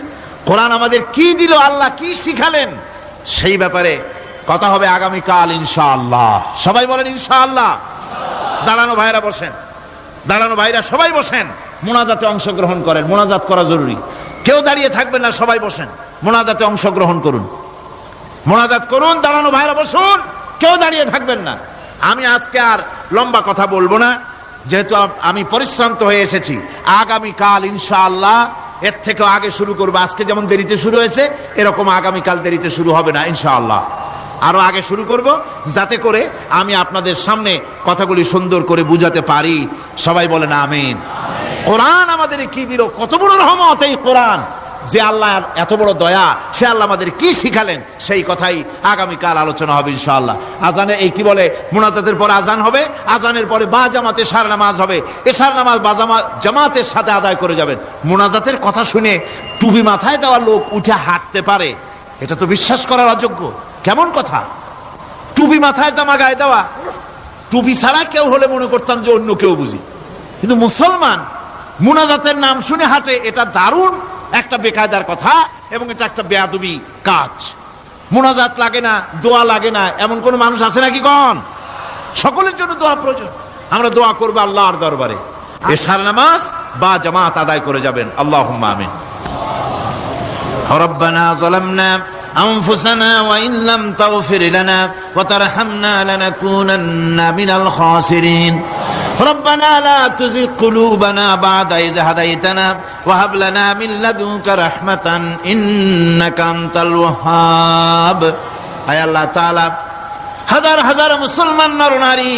A: কোরআন আমাদের কি দিল? আল্লাহ কি শিখালেন? সেই ব্যাপারে কথা হবে আগামীকাল ইনশাআল্লাহ। সবাই বলেন ইনশাআল্লাহ। দাঁড়ানো ভাইরা বসেন, দাঁড়ানো ভাইরা সবাই বসেন, মোনাজাতে অংশগ্রহণ করেন। মোনাজাত করা জরুরি, কেউ দাঁড়িয়ে থাকবেন না, সবাই বসেন, মোনাজাতে অংশগ্রহণ করুন, মোনাজাত করুন। দাঁড়ানো ভাইরা বসুন, কেউ দাঁড়িয়ে থাকবেন না। আমি আজকে আর লম্বা কথা বলবো না, যেহেতু আমি পরিশ্রান্ত হয়ে এসেছি। আগামীকাল ইনশাআল্লাহ এর থেকেও আগে শুরু করবো। আজকে যেমন দেরিতে শুরু হয়েছে, এরকম আগামীকাল দেরিতে শুরু হবে না ইনশাআল্লাহ। আরো আগে শুরু করব, যাতে করে আমি আপনাদের সামনে কথাগুলি সুন্দর করে বুঝাতে পারি। সবাই বলেন আমিন। কোরআন আমাদের কি দিল, কত বড় রহমত এই কোরআন, যে আল্লাহ এত বড় দয়া, সে আল্লাহ আমাদের কি শিখালেন, সেই কথাই আগামীকাল আলোচনা হবে ইনশাআল্লাহ। আজানে এই কি বলে, মুনাজাতের পরে আজান হবে, আজানের পরে বা জামাতে এশার নামাজ হবে, এশার নামাজ বা জামাতের সাথে আদায় করে যাবেন। মুনাজাতের কথা শুনে টুপি মাথায় দেওয়া লোক উঠে হাঁটতে পারে, এটা তো বিশ্বাস করার অযোগ্য। কেমন কথা, টুপি মাথায় জামা গায়ে দেওয়া, টুপি ছাড়া কেউ হলে মনে করতাম যে অন্য কেউ বুঝি, কিন্তু মুসলমান মুনাজাতের নাম শুনে হাঁটে, এটা দারুণ একটা বেকায়দার কথা এবং এটা একটা বেয়াদবি কাজ। মুনাজাত লাগে না, দোয়া লাগে না, এমন কোন মানুষ আছে নাকি? কোন? সকলের জন্য দোয়া প্রয়োজন। আমরা দোয়া করবো আল্লাহর দরবারে, এশার নামাজ বা জামাত আদায় করে যাবেন। আল্লাহুম্মা আমিন। রব্বানা যালামনা أنفسنا وإن لم تغفر لنا وترحمنا لنكونن من الخاسرين ربنا لا تزغ قلوبنا بعد إذ هديتنا وهب لنا من لدنك رحمة إنك أنت الوهاب أي الله تعالى হাজার হাজার মুসলমান নরনারী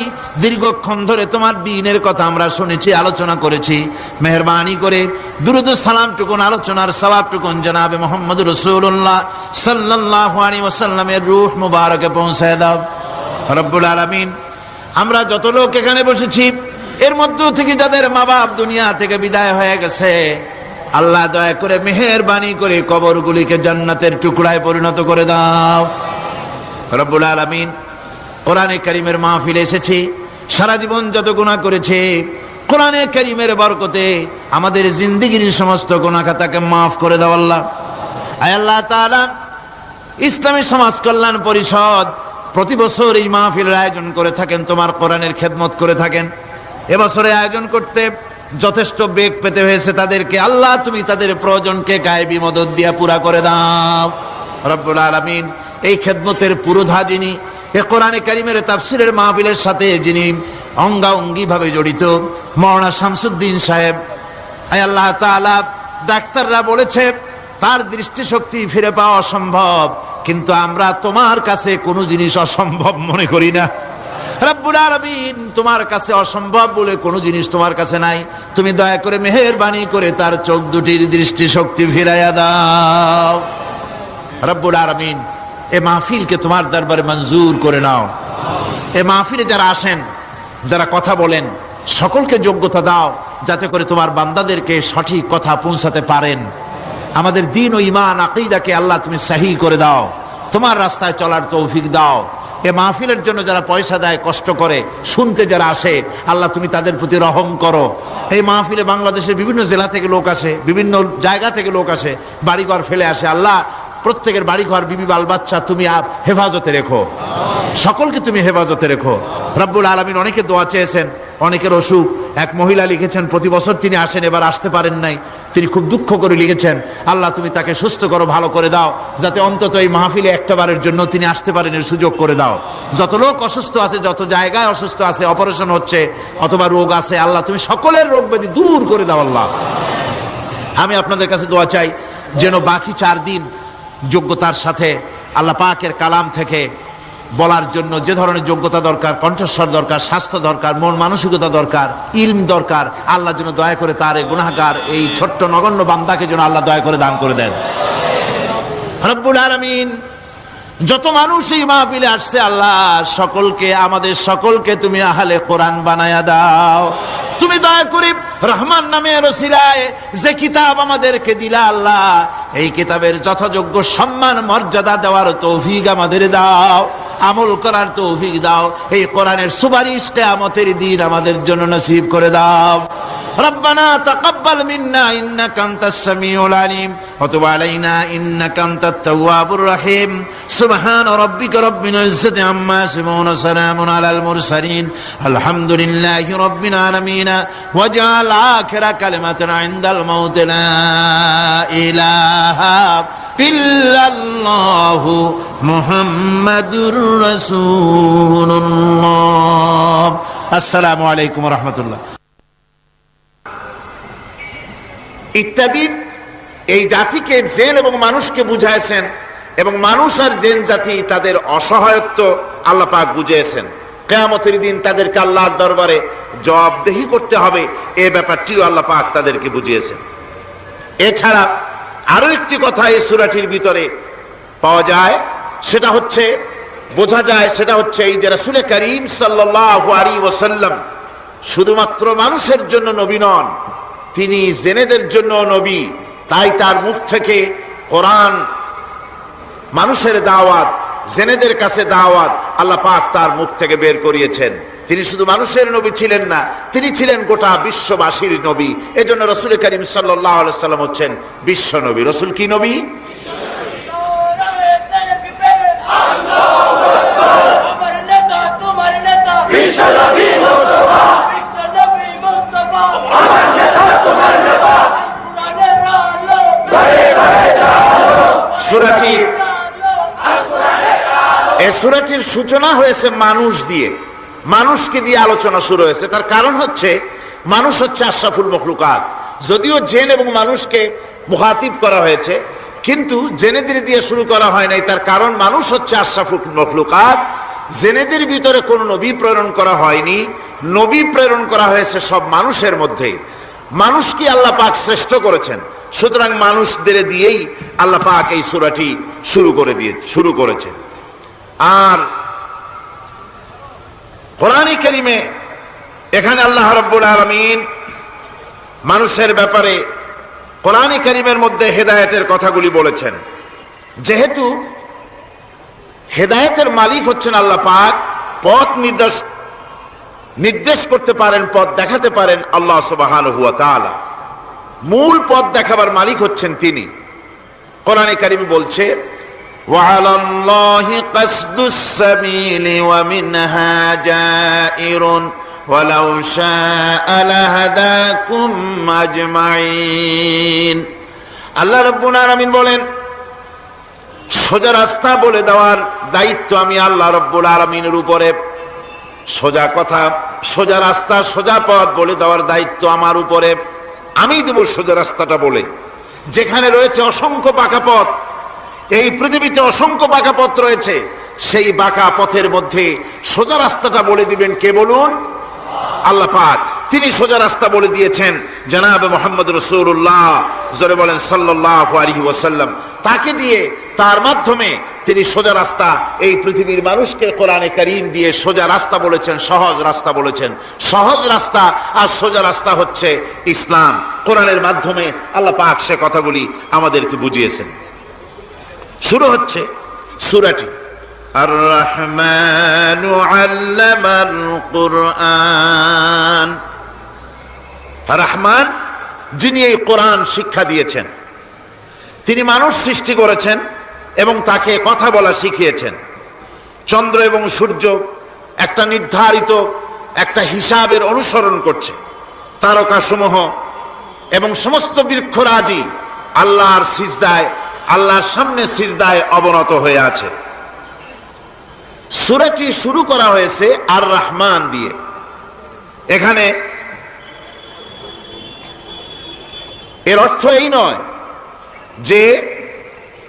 A: দীর্ঘক্ষণ ধরে তোমার দ্বীনের কথা আমরা শুনেছি, আলোচনা করেছি। মেহেরবানি করে দুরূদ ও সালাম টুকুন, আলোচনার সওয়াব টুকুন জনাবে মুহাম্মদ রাসূলুল্লাহ সাল্লাল্লাহু আলাইহি ওয়াসাল্লামের রূহ মুবারকে পৌঁছায় দাও রব্বুল আলামিন। আমরা যত লোক এখানে বসেছি, এর মধ্য থেকে যাদের মা বাপ দুনিয়া থেকে বিদায় হয়ে গেছে, আল্লাহ দয়া করে মেহেরবানি করে কবরগুলিকে জান্নাতের টুকরায় পরিণত করে দাও রব্বুল আলামিন। কোরআনে কারীমের মাহফিলে এসেছি, সারা জীবন যত গুনাহ করেছে, কোরআনে কারীমের বরকতে আমাদের জিন্দেগীর সমস্ত গুনাহ খাতাকে মাফ করে দাও আল্লাহ। আয় আল্লাহ তাআলা, ইসলামী সমাজ কল্যাণ পরিষদ প্রতি বছর এই মাহফিলের আয়োজন করে থাকেন, তোমার কোরআনের খেদমত করে থাকেন। এবছরে আয়োজন করতে যথেষ্ট বেগ পেতে হয়েছে তাদেরকে, আল্লাহ তুমি তাদের প্রয়োজনকে গায়েবী মদদ দিয়া পুরা করে দাও রব্বুল আলামিন। এই খেদমতের পুরোধা যিনি, এ কোরআনে কারীমের তাফসীরের মাহফিলের সাথে যিনি অঙ্গাঅঙ্গি ভাবে জড়িত, মাওলানা শামসুদ্দিন সাহেব, আয় আল্লাহ তাআলা, ডাক্তাররা বলেছে তার দৃষ্টিশক্তি ফিরে পাওয়া অসম্ভব, কিন্তু আমরা তোমার কাছে কোনো জিনিস অসম্ভব মনে করি না রব্বুল আলামিন। তোমার কাছে অসম্ভব বলে কোনো জিনিস তোমার কাছে নাই। তুমি দয়া করে মেহেরবানি করে তার চোখ দুটির দৃষ্টিশক্তি ফিরাইয়া দাও রব্বুল আলামিন। এ মাহফিলকে তোমার দরবারে মঞ্জুর করে নাও। এ মাহফিলে যারা আসেন, যারা কথা বলেন, সকলকে যোগ্যতা দাও যাতে করে তোমার বান্দাদেরকে সঠিক কথা পৌঁছাতে পারেন। আমাদের দ্বীন ও ঈমান আকীদাকে আল্লাহ তুমি সহিহ করে দাও, তোমার রাস্তায় চলার তৌফিক দাও। এ মাহফিলের জন্য যারা পয়সা দেয়, কষ্ট করে, শুনতে যারা আসে, আল্লাহ তুমি তাদের প্রতি রহম করো। এই মাহফিলে বাংলাদেশের বিভিন্ন জেলা থেকে লোক আসে, বিভিন্ন জায়গা থেকে লোক আসে, বাড়িঘর ফেলে আসে। আল্লাহ প্রত্যেকের বাড়িঘর, বিবি বাল বাচ্চা তুমি হেফাজতে রেখো, সকলকে তুমি হেফাজতে রেখো রব্বুল আলামিন। অনেকে দোয়া চেয়েছেন, অনেকের অসুখ। এক মহিলা লিখেছেন প্রতি বছর তিনি আসেন, এবার আসতে পারেন নাই, তিনি খুব দুঃখ করে লিখেছেন, আল্লাহ তুমি তাকে সুস্থ করো, ভালো করে দাও, যাতে অন্তত এই মাহফিলে একটাবারের জন্য তিনি আসতে পারেন, এর সুযোগ করে দাও। যত লোক অসুস্থ আছে, যত জায়গায় অসুস্থ আছে, অপারেশন হচ্ছে অথবা রোগ আছে, আল্লাহ তুমি সকলের রোগ ব্যাধি দূর করে দাও আল্লাহ। আমি আপনাদের কাছে দোয়া চাই যেন বাকি 4 দিন যোগ্যতার সাথে আল্লাহ পাকের কালাম থেকে বলার জন্য যে ধরনের যোগ্যতা দরকার, কণ্ঠস্বর দরকার, স্বাস্থ্য দরকার, মন মানসিকতা দরকার, ইলম দরকার, আল্লাহ যেন দয়া করে তার এই গুনাহগার, এই ছোট্ট নগণ্য বান্দাকে যেন আল্লাহ দয়া করে দান করে দেন রব্বুল আলামিন। যত মানুষ এই মাহফিলে আসছে, আল্লাহ সকলকে, আমাদের সকলকে তুমি আহলে কোরআন বানায়া দাও। তুমি দয়া করে রহমান নামের ওসিলায় যে কিতাব আমাদেরকে দিলা আল্লাহ, এই কিতাবের যথাযোগ্য সম্মান মর্যাদা দেওয়ার তৌফিক আমাদের দাও, আমল করার তৌফিক দাও। এই কোরআনের সুপারিশ কিয়ামতের দিন আমাদের জন্য নসিব করে দাও। ربنا تقبل منا إنك أنت السميع العليم وتب علينا إنك أنت التواب الرحيم سبحان ربك رب العزة عما يصفون وسلام على المرسلين الحمد لله رب العالمين واجعل آخر كلمة عند الموت لا إله إلا الله محمد رسول الله السلام عليكم ورحمة الله ইত্যাদি এই জাতিকে, জেন এবং মানুষকে বুঝাইছেন এবং মানুষ আর জেন জাতি তাদের অসহায়ত্ব আল্লাহ পাক বুঝিয়েছেন। কিয়ামতের দিন তাদেরকে আল্লাহর দরবারে জবাবদেহি করতে হবে, এই ব্যাপারটিও আল্লাহ পাক তাদেরকে বুঝিয়েছেন। এছাড়া আরো একটি কথা এই সূরাটির ভিতরে পাওয়া যায়, সেটা হচ্ছে বোঝা যায়, সেটা হচ্ছে এই যে রাসূল করিম সাল্লাল্লাহু আলাইহি ওয়াসাল্লাম শুধুমাত্র মানুষের জন্য নবী নন, তিনি জেনেদের জন্য নবী। তাই তার মুখ থেকে কোরআন, মানুষের দাওয়াত, জেনেদের কাছে দাওয়াত আল্লাহ পাক তার মুখ থেকে বের করিয়েছেন। তিনি শুধু মানুষের নবী ছিলেন না, তিনি ছিলেন গোটা বিশ্ববাসীর নবী। এজন্য রাসূল করিম সাল্লাল্লাহু আলাইহি ওয়াসাল্লাম হচ্ছেন বিশ্ব নবী। রাসূল কি নবী? সূরাটির সূচনা হয়েছে মানুষ দিয়ে, মানুষকে দিয়ে আলোচনা শুরু হয়েছে। তার কারণ হচ্ছে মানুষ হচ্ছে আশরাফুল মখলুকাত। যদিও জিন এবং মানুষকে মুখাতিব করা হয়েছে, কিন্তু জেনেদের দিয়ে শুরু করা হয় নাই। তার কারণ মানুষ হচ্ছে আশরাফুল মখলুকাত। জেনেদের ভিতরে কোন নবী প্রেরণ করা হয়নি, নবী প্রেরণ করা হয়েছে সব মানুষের মধ্যে। মানুষকে আল্লাহ পাক শ্রেষ্ঠ করেছেন, সুতরাং মানুষদের দিয়েই আল্লাহ পাক এই সূরাটি শুরু করেছেন। আর কোরআনে কারীমে এখানে আল্লাহ রাব্বুল আলামিন মানুষের ব্যাপারে কোরআনে কারীমের মধ্যে হেদায়েতের কথাগুলি বলেছেন। যেহেতু হেদায়েতের মালিক হচ্ছেন আল্লাহ পাক, পথ নির্দেশ করতে পারেন, পথ দেখাতে পারেন আল্লাহ সুবহানাহু ওয়া তাআলা। মূল পথ দেখাবার মালিক হচ্ছেন তিনি। কোরআনে কারীম বলছে, وعلى الله قصد السبيل ومنها جائر ولو شاء لهداكم أجمعين। আল্লাহ রাব্বুল আলামিন বলেন, সোজা রাস্তা বলে দেওয়ার দায়িত্ব আমি আল্লাহ রাব্বুল আলামিনের উপরে। সোজা কথা, সোজা রাস্তা, সোজা পথ বলে দেওয়ার দায়িত্ব আমার উপরে। আমি দেব সোজা রাস্তাটা বলে। যেখানে রয়েছে অসংখ্য বাঁকা পথ, এই পৃথিবীতে অসংখ্য বাঁকা পথ রয়েছে, সেই বাঁকা পথের মধ্যে সোজা রাস্তাটা বলে দিবেন কে বলুন? আল্লাহ পাক। তিনি সোজা রাস্তা বলে দিয়েছেন জনাবে মুহাম্মদ রাসূলুল্লাহ, জোরে বলেন সাল্লাল্লাহু আলাইহি ওয়াসাল্লাম। তাকে দিয়ে, তার মাধ্যমে তিনি সোজা রাস্তা এই পৃথিবীর মানুষকে কোরআনে কারীম দিয়ে সোজা রাস্তা বলেছেন, সহজ রাস্তা বলেছেন। সহজ রাস্তা আর সোজা রাস্তা হচ্ছে ইসলাম। কোরআনের মাধ্যমে আল্লাহ পাক সে কথাগুলি আমাদেরকে বুঝিয়েছেন। শুরু হচ্ছে সূরাটি আর রহমানু আল্লামাল কুরআন। রহমান, যিনি এই কোরআন শিক্ষা দিয়েছেন। তিনি মানুষ সৃষ্টি করেছেন এবং তাকে কথা বলা শিখিয়েছেন। চন্দ্র এবং সূর্য একটা নির্ধারিত একটা হিসাবের অনুসরণ করছে। তারকাসমূহ এবং সমস্ত বৃক্ষরাজি আল্লাহর সিজদায়, আল্লাহর সামনে সিজদায় অবনত হয়ে আছে। সূরাটি শুরু করা হয়েছে আর রহমান দিয়ে। এখানে এর অর্থ এই নয় যে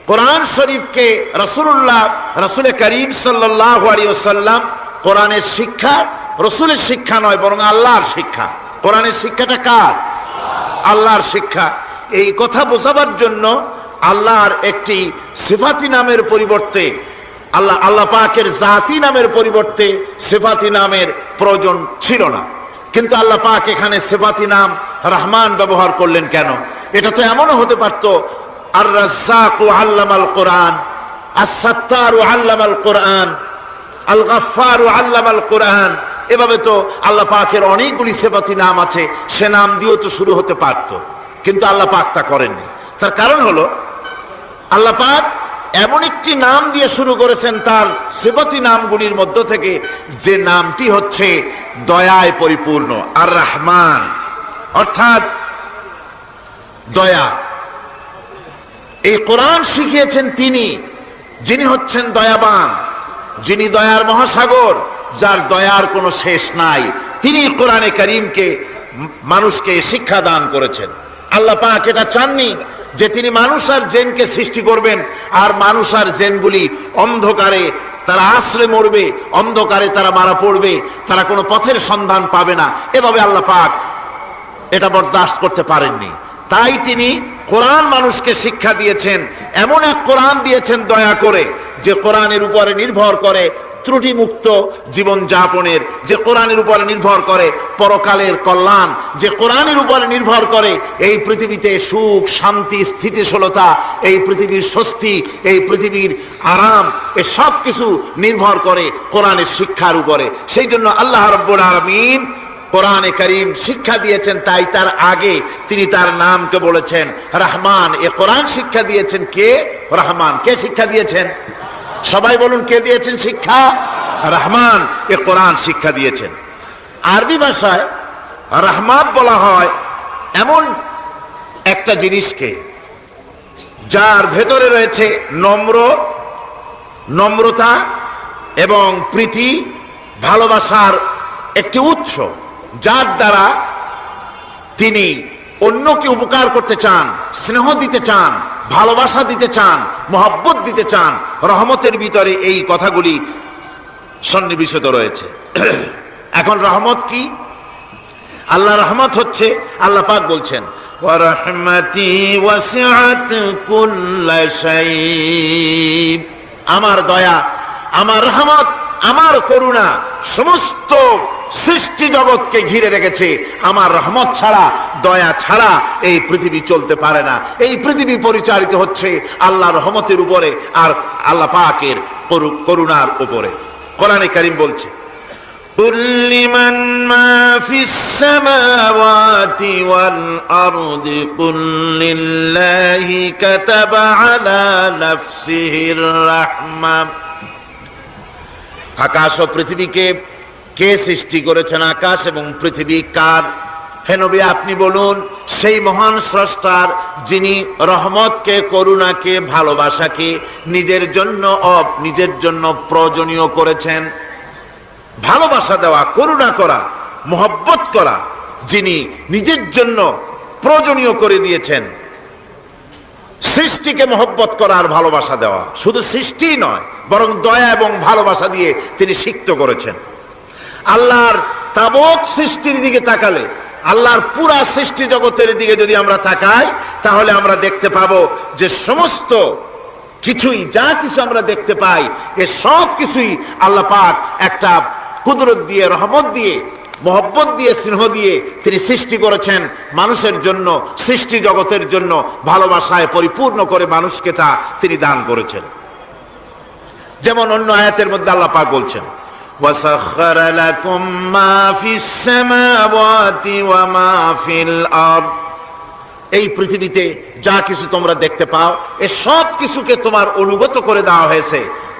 A: কোরআন শরীফকে রাসূল করিম সাল্লাল্লাহু আলাইহি ওয়াসাল্লাম কোরআনের শিক্ষা রাসূলের শিক্ষা নয়, বরং আল্লাহর শিক্ষা। কোরআনের শিক্ষাটা কার? আল্লাহর শিক্ষা। এই কথা বোঝাবার জন্য আল্লাহর একটি সিফাতি নামের পরিবর্তে, আল্লাহ পাকের জাতি নামের পরিবর্তে সিফাতি নামের প্রয়োজন ছিল না। কিন্তু আল্লাহ পাক এখানে সিফাতি নাম রহমান ব্যবহার করলেন কেন? এটা তো এমনও হতে পারত আর রাজ্জাকু আল্লামাল কোরআন, আস-সাত্তারু আল্লামাল কোরআন, আল গাফফারু আল্লামাল কোরআন। এভাবে তো আল্লাহ পাকের অনেকগুলি সিফাতি নাম আছে, সে নাম দিয়েও তো শুরু হতে পারত, কিন্তু আল্লাহ পাক তা করেননি। তার কারণ হলো আল্লাহ পাক এমন একটি নাম দিয়ে শুরু করেছেন তার সিফাতি নামগুলির মধ্য থেকে, যে নামটি হচ্ছে দয়ায় পরিপূর্ণ, আর রহমান, অর্থাৎ দয়া। এই কোরআন শিখিয়েছেন তিনি, যিনি হচ্ছেন দয়াবান, যিনি দয়ার মহাসাগর, যার দয়ার কোনো শেষ নাই। তিনি কোরআনে কারীমকে মানুষকে শিক্ষা দান করেছেন। আল্লাহ পাক এটা চাননি যে তিনি মানুষ আর জিনকে সৃষ্টি করবেন আর মানুষ আর জিনগুলি অন্ধকারে তারা আশ্রে মরবে, অন্ধকারে তারা মারা পড়বে, তারা কোনো পথের সন্ধান পাবে না। এভাবে আল্লাহ পাক এটা বরদাস্ত করতে পারেননি। তাই তিনি কোরআন মানুষকে শিক্ষা দিয়েছেন, এমন এক কোরআন দিয়েছেন দয়া করে, যে কোরআনের উপরে নির্ভর করে ত্রুটিমুক্ত জীবন যাপনের, যে কোরআনের উপরে নির্ভর করে পরকালের কল্যাণ, যে কোরআনের উপরে নির্ভর করে এই পৃথিবীতে সুখ, শান্তি, স্থিতিশীলতা, এই পৃথিবীর স্বস্তি, এই পৃথিবীর আরাম, এ সব কিছু নির্ভর করে কোরআনের শিক্ষার উপরে। সেই জন্য আল্লাহ রাব্বুল আলামিন কোরআনে কারীম শিক্ষা দিয়েছেন। তাই তার আগে তিনি তার নামকে বলেছেন রহমান। এ কোরআন শিক্ষা দিয়েছেন কে? রহমান। কে শিক্ষা দিয়েছেন? সবাই বলুন, কে দিয়েছেন শিক্ষা? রহমান। এ কোরআন শিক্ষা দিয়েছেন। আরবি ভাষায় রহমান বলা হয় এমন একটা জিনিসকে যার ভেতরে রয়েছে নম্রতা এবং প্রীতি, ভালোবাসার একটি উৎস, যার দ্বারা তিনি অন্যকে উপকার করতে চান, স্নেহ দিতে চান, ভালোবাসা দিতে চান, মহব্বত দিতে চান। রহমতের ভিতরে এই কথাগুলি সন্নিবেশিত রয়েছে। এখন রহমত কি? আল্লাহ রহমত হচ্ছে, আল্লাহ পাক বলছেন ওয়া রাহমাতি ওয়াসিআত কুল্লা শাই, আমার দয়া, আমার রহমত, আমার করুণা সমস্ত সৃষ্টি জগৎকে ঘিরে রেখেছে। আমার রহমত ছাড়া, দয়া ছাড়া এই পৃথিবী চলতে পারে না। এই পৃথিবী পরিচালিত হচ্ছে আল্লাহর রহমতের উপরে আর আল্লাহ পাকের করুণার উপরে। কোরআনে কারীম বলছে কুল লিমান মা ফিস সামাওয়াতি ওয়াল আরদি কুল লিল্লাহি কাতাবা আলা নাফসিহির রাহমা। আকাশ ও পৃথিবীকে কে সৃষ্টি করেছেন? আকাশ এবং পৃথিবী কার? হে নবী, আপনি বলুন সেই মহান স্রষ্টার, যিনি রহমতকে, করুণাকে, ভালোবাসাকে নিজের জন্য প্রয়োজনীয় করেছেন। ভালোবাসা দেওয়া, করুণা করা, মহব্বত করা, যিনি নিজের জন্য প্রয়োজনীয় করে দিয়েছেন। সৃষ্টিকে মহব্বত করা আর ভালোবাসা দেওয়া, শুধু সৃষ্টি নয় বরং দয়া এবং ভালোবাসা দিয়ে তিনি সিক্ত করেছেন। আল্লাহর তাবৎ সৃষ্টির দিকে তাকালে, আল্লাহর পুরা সৃষ্টি জগতের দিকে যদি আমরা তাকাই, তাহলে আমরা দেখতে পাবো যে সমস্ত কিছুই, যা কিছু আমরা দেখতে পাই, এ সব কিছুই আল্লাহ পাক একটা কুদরত দিয়ে, রহমত দিয়ে, মহব্বত দিয়ে, স্নেহ দিয়ে তিনি সৃষ্টি করেছেন মানুষের জন্য, সৃষ্টি জগতের জন্য। ভালোবাসায় পরিপূর্ণ করে মানুষকে তা তিনি দান করেছেন। যেমন অন্য আয়াতের মধ্যে আল্লাহ পাক বলছেন وَسَخَّرَ لَكُم مَّا فِي السَّمَاوَاتِ وَمَا فِي الْأَرْضِ। এই পৃথিবীতে যা কিছু তোমরা দেখতে পাও, এ সব কিছুকে তোমার অনুগত করে দেওয়া হয়েছে,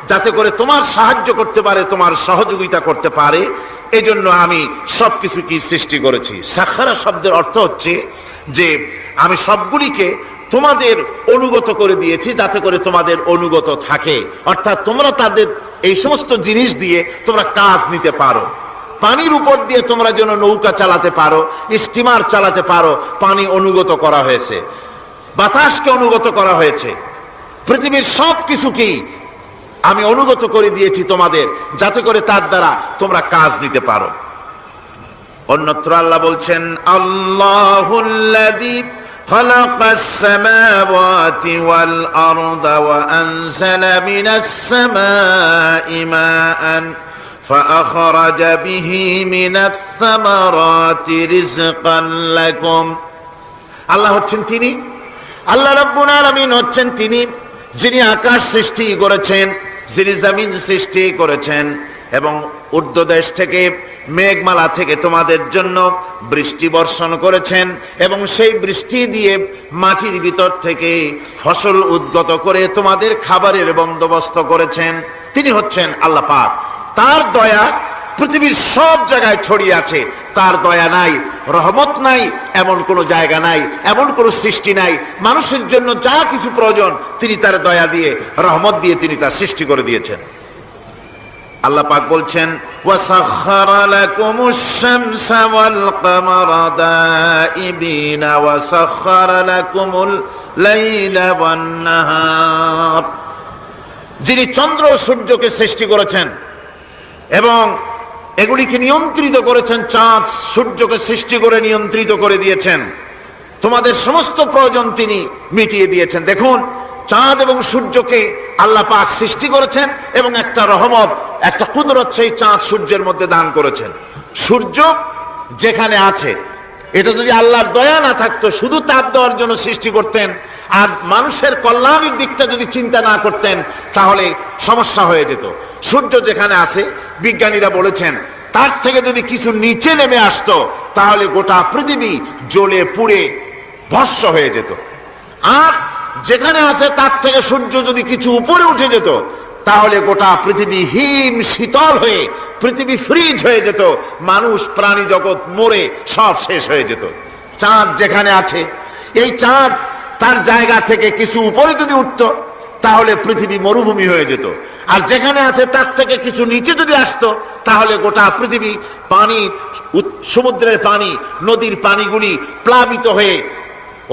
A: যাতে করে তোমার সাহায্য করতে পারে, তোমার সহযোগিতা করতে পারে। এজন্য আমি সবকিছু কি সৃষ্টি করেছি। সাখারা শব্দের অর্থ হচ্ছে যে আমি সবগুলিকে তোমাদের অনুগত করে দিয়েছি, যাতে করে তোমাদের অনুগত থাকে। অর্থাৎ তোমরা তাদের এই সমস্ত জিনিস দিয়ে তোমরা কাজ নিতে পারো। পানির উপর দিয়ে তোমরা যেন নৌকা চালাতে পারো, স্টিমার চালাতে পারো, পানি অনুগত করা হয়েছে, বাতাসকে অনুগত করা হয়েছে। পৃথিবীর সব কিছুকেই আমি অনুগত করে দিয়েছি তোমাদের, যাতে করে তার দ্বারা তোমরা কাজ নিতে পারো। অন্যত্র আল্লাহ বলছেন আল্লাহুল্লাযী খালাকাস সামাওয়াতি ওয়াল আরদা ওয়া আনজালা মিনাস সামাই মাআন ফাআখরাজা বিহি মিনাস সামারাতি রিজকান লাকুম। আল্লাহ হচ্ছেন তিনি, আল্লাহ রাব্বুল আলামিন হচ্ছেন তিনি, যিনি আকাশ সৃষ্টি করেছেন, যিনি জমিন সৃষ্টি করেছেন এবং ঊর্ধ্বদেশ থেকে, মেঘমালা থেকে তোমাদের জন্য বৃষ্টি বর্ষণ করেছেন এবং সেই বৃষ্টি দিয়ে মাটির ভিতর থেকে ফসল উদ্গত করে তোমাদের খাবারের বন্দোবস্ত করেছেন। তিনি হচ্ছেন আল্লাহ পাক। তার দয়া পৃথিবীর সব জায়গায় ছড়িয়ে আছে। তার দয়া নাই, রহমত নাই, এমন কোন জায়গা নাই, এমন কোন সৃষ্টি নাই। মানুষের জন্য যা কিছু প্রয়োজন তিনি তার দয়া দিয়ে, রহমত দিয়ে তিনি তা সৃষ্টি করে দিয়েছেন। আল্লাহ পাক বলছেন ওয়াসাখখারা লাকুমুশ শামসা ওয়াল কামারা দাইবিনা ওয়াসাখখারা লাকুমুল লাইলা ওয়ান নাহার। যিনি চন্দ্র সূর্যকে সৃষ্টি করেছেন এবং এগুলিকে নিয়ন্ত্রিত করেছেন, চাঁদ সূর্যকে সৃষ্টি করে নিয়ন্ত্রিত করে দিয়েছেন, তোমাদের সমস্ত প্রয়োজন তিনি মিটিয়ে দিয়েছেন। দেখুন, চাঁদ এবং সূর্যকে আল্লাহ পাক সৃষ্টি করেছেন এবং একটা রহমত, একটা কুদরত সেই চাঁদ সূর্যের মধ্যে দান করেছেন। সূর্য যেখানে আছে, এটা যদি আল্লাহর দয়া না থাকতো, শুধু তাপ দেওয়ার জন্য সৃষ্টি করতেন আর মানুষের কল্যাণের দিকটা যদি চিন্তা না করতেন, তাহলে সমস্যা হয়ে যেত। সূর্য যেখানে আছে, বিজ্ঞানীরা বলেছেন তার থেকে যদি কিছু নিচে নেমে আসতো, তাহলে গোটা পৃথিবী জ্বলে পুড়ে ভস্ম হয়ে যেত। আর যেখানে আছে তার থেকে সূর্য যদি কিছু উপরে উঠে যেত, তাহলে গোটা পৃথিবী হিম শীতল হয়ে পৃথিবী ফ্রিজ হয়ে যেত, মানুষ প্রাণী জগৎ মরে সব শেষ হয়ে যেত। চাঁদ যেখানে আছে, এই চাঁদ তার জায়গা থেকে কিছু উপরে যদি উঠত, তাহলে পৃথিবী মরুভূমি হয়ে যেত। আর যেখানে আছে তার থেকে কিছু নিচে যদি আসতো, তাহলে গোটা পৃথিবী পানি, সমুদ্রের পানি, নদীর পানিগুলি প্লাবিত হয়ে,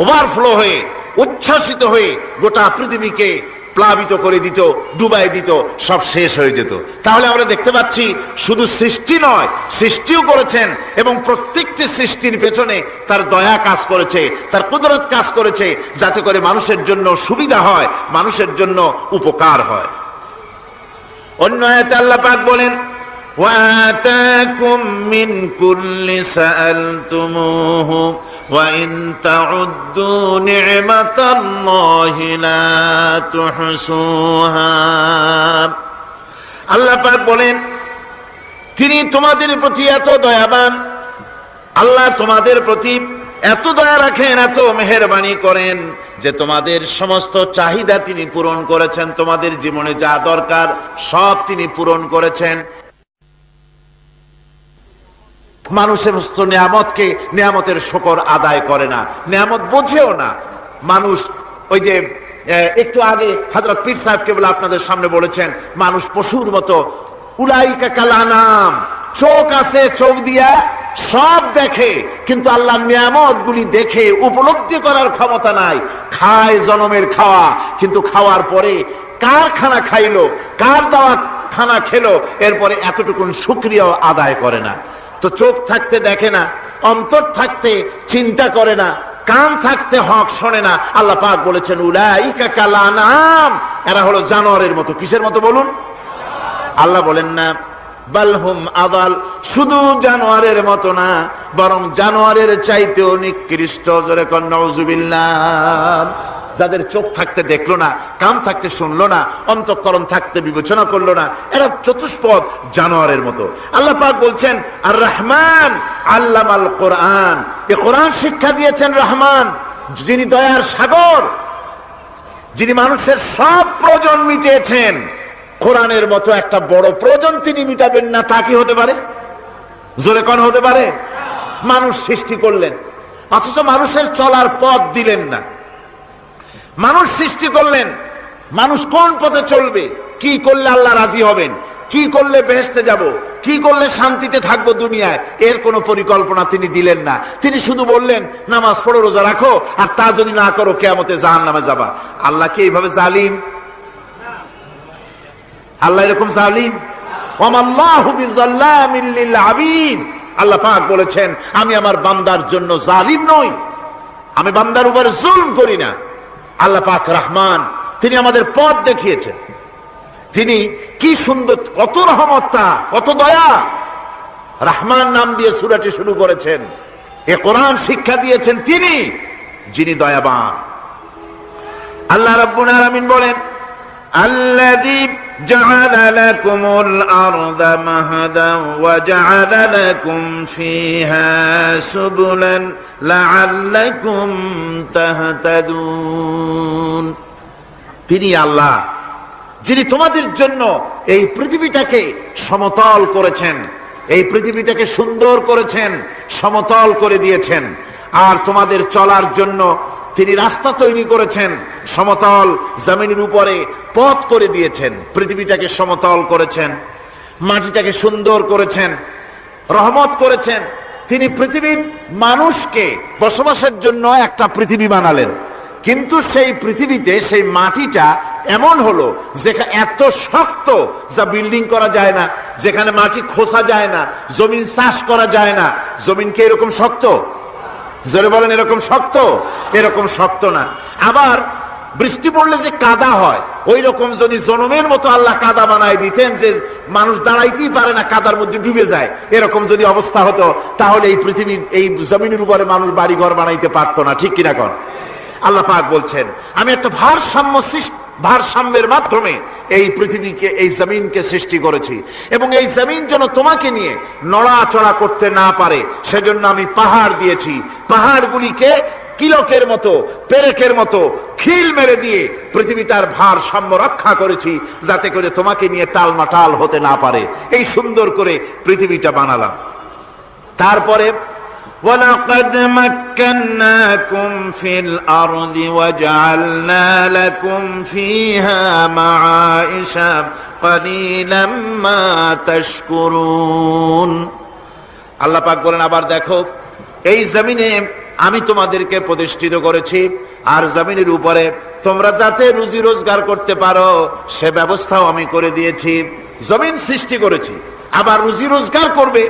A: ওভারফ্লো হয়ে, উচ্ছ্বাসিত হয়ে গোটা পৃথিবীকে প্লাবিত করে দিত, ডুবাই দিত, সব শেষ হয়ে যেত। তাহলে আমরা দেখতে পাচ্ছি শুধু সৃষ্টি নয়, সৃষ্টিও করেছেন এবং প্রত্যেকটি সৃষ্টির পেছনে তার দয়া কাজ করেছে, তার কুদরত কাজ করেছে, যাতে করে মানুষের জন্য সুবিধা হয়, মানুষের জন্য উপকার হয়। অন্য আয়াতে আল্লাহ পাক বলেন, ওয়াতাকুম মিন কুল্লি সাআলতুমুহু وَإِن تَعُدُّوا نِعْمَةَ اللَّهِ لَا تُحْصُوهَا। আল্লাহ পাক বলেন, তিনি তোমাদের প্রতি এত দয়াবান, আল্লাহ তোমাদের প্রতি এত দয়া রাখেন, এত মেহেরবানি করেন যে তোমাদের সমস্ত চাহিদা তিনি পূরণ করেছেন, তোমাদের জীবনে যা দরকার সব তিনি পূরণ করেছেন। মানুষ সমস্ত নিয়ামতকে, নিয়ামতের শুকর আদায় করে না, নিয়ামত বোঝেও না মানুষ। ওই যে একটু আগে হযরত পীর সাহেব কেবল আপনাদের সামনে বলেছেন, মানুষ পশুর মতো, উলাইকা কাল আনাম, চোখ আছে, চোখ দিয়া সব দেখে, কিন্তু আল্লাহর নিয়ামত গুলি দেখে উপলব্ধি করার ক্ষমতা নাই। খায় জনমের খাওয়া, কিন্তু খাওয়ার পরে কার খানা খাইলো, কার দেওয়া খানা খেলো, এরপরে এতটুকুন শুকরিয়াও আদায় করে না। তো চোখ থাকতে দেখে না, অন্তর থাকতে চিন্তা করে না, কান থাকতে হক শোনে না। আল্লাহ পাক বলেছেন, উলাইকা কাল আনাম, এরা হলো জানোয়ারের মতো। কিসের মতো বলুন? আল্লাহ বলেন না বালহুম আদাল, শুধু জানোয়ারের মতো না, বরং জানোয়ারের চাইতেও নিকৃষ্ট। জোরে কোন নাউজুবিল্লাহ। যাদের চোখ থাকতে দেখলো না, কান থাকতে শুনলো না, অন্তঃকরণ থাকতে বিবেচনা করলো না, এরা চতুষ্পদ জানোয়ারের মতো। আল্লাহ পাক বলছেন, আর রহমান আল্লামাল কোরআন, এ কোরআন শিক্ষা দিয়েছেন রহমান, যিনি দয়ার সাগর, যিনি মানুষের সব প্রয়োজন মিটিয়েছেন। কোরআনের মতো একটা বড় প্রয়োজন তিনি মিটাবেন না, তা কি হতে পারে? জোরে কোন হতে পারে? মানুষ সৃষ্টি করলেন, অথচ মানুষের চলার পথ দিলেন না। মানুষ সৃষ্টি করলেন, মানুষ কোন পথে চলবে, কি করলে আল্লাহ রাজি হবেন, কি করলে বেহেশতে যাব, কি করলে শান্তিতে থাকবো দুনিয়ায়, এর কোনো পরিকল্পনা তিনি দিলেন না। তিনি শুধু বললেন, নামাজ পড়ো, রোজা রাখো, আর তা যদি না করো কিয়ামতে জাহান্নামে যাবা। আল্লাহ কি এইভাবে জালিম? আল্লাহ এরকম জালিম? ওয়ামাল্লাহু বিযাল্লামিল লিল আবিদ। আল্লাহ পাক বলেছেন, আমি আমার বান্দার জন্য জালিম নই, আমি বান্দার উপরে জুলম করি না। আল্লাহ পাক রহমান, তিনি আমাদের পথ দেখিয়েছেন। তিনি কি সুন্দর, কত রহমত, কত দয়া। রহমান নাম দিয়ে সূরাটি শুরু করেছেন। এ কোরআন শিক্ষা দিয়েছেন তিনি, যিনি দয়াবান। আল্লাহ রাব্বুল আলামিন বলেন, আল্লাযী জাআলা লাকুমুল আরদা মাহাদান ওয়া জাআলা লাকুম ফীহা সুবুলান লাআল্লাকুম তাহতাদুন। তিনি আল্লাহ, যিনি তোমাদের জন্য এই পৃথিবীটাকে সমতল করেছেন, এই পৃথিবীটাকে সুন্দর করেছেন, সমতল করে দিয়েছেন। আর তোমাদের চলার জন্য তিনি রাস্তা তৈরি করেছেন, সমতল জমিনের উপরে পথ করে দিয়েছেন, পৃথিবীটাকে সমতল করেছেন, মাটিটাকে সুন্দর করেছেন, রহমত করেছেন। তিনি পৃথিবীর মানুষকে বসবাসের জন্য একটা পৃথিবী বানালেন, কিন্তু সেই পৃথিবীতে সেই মাটিটা এমন হলো যেখানে এত শক্ত যা বিল্ডিং করা যায় না, যেখানে মাটি খোসা যায় না, জমিন চাষ করা যায় না। জমিন কি এরকম শক্ত? জোরে বলেন, এরকম শক্ত? এরকম শক্ত না। আবার বৃষ্টি পড়লে যে কাদা হয়, ওই রকম যদি জনমের মতো আল্লাহ কাদা বানায় দিতেন যে মানুষ দাঁড়াইতেই পারে না, কাদার মধ্যে ডুবে যায়, এরকম যদি অবস্থা হতো তাহলে এই পৃথিবীর এই জমিনের উপরে মানুষ বাড়ি ঘর বানাইতে পারতো না। ঠিক কিনা কন? আল্লাহ পাক বলছেন আমি একটা ভারসাম্যের মাধ্যমে এই পৃথিবীকে, এই জমিনকে সৃষ্টি করেছি, এবং এই জমিন যেন তোমাকে নিয়ে নড়াচড়া করতে না পারে সেজন্য আমি পাহাড় দিয়েছি। পাহাড়গুলিকে কিলকের মতো, পেরেকের মতো খিল মেরে দিয়ে পৃথিবীটার ভারসাম্য রক্ষা করেছি, যাতে করে তোমাকে নিয়ে টালমাটাল হতে না পারে। এই সুন্দর করে পৃথিবীটা বানালাম। তারপরে وَلَقَدْ مَكَّنَّاكُمْ فِي الْأَرْضِ وَجَعَلْنَا لَكُمْ فِيهَا مَعَائِشَ قَلِيلًا مَا تَشْكُرُونَ। আল্লাহ পাক বলেন আবার দেখো, এই জমিনে আমি তোমাদেরকে প্রতিষ্ঠিত করেছি, আর জমিনের উপরে তোমরা যাতে রুজি রোজগার করতে পারো সে ব্যবস্থাও আমি করে দিয়েছি। জমিন সৃষ্টি করেছি, আবার রুজি রোজগার করবে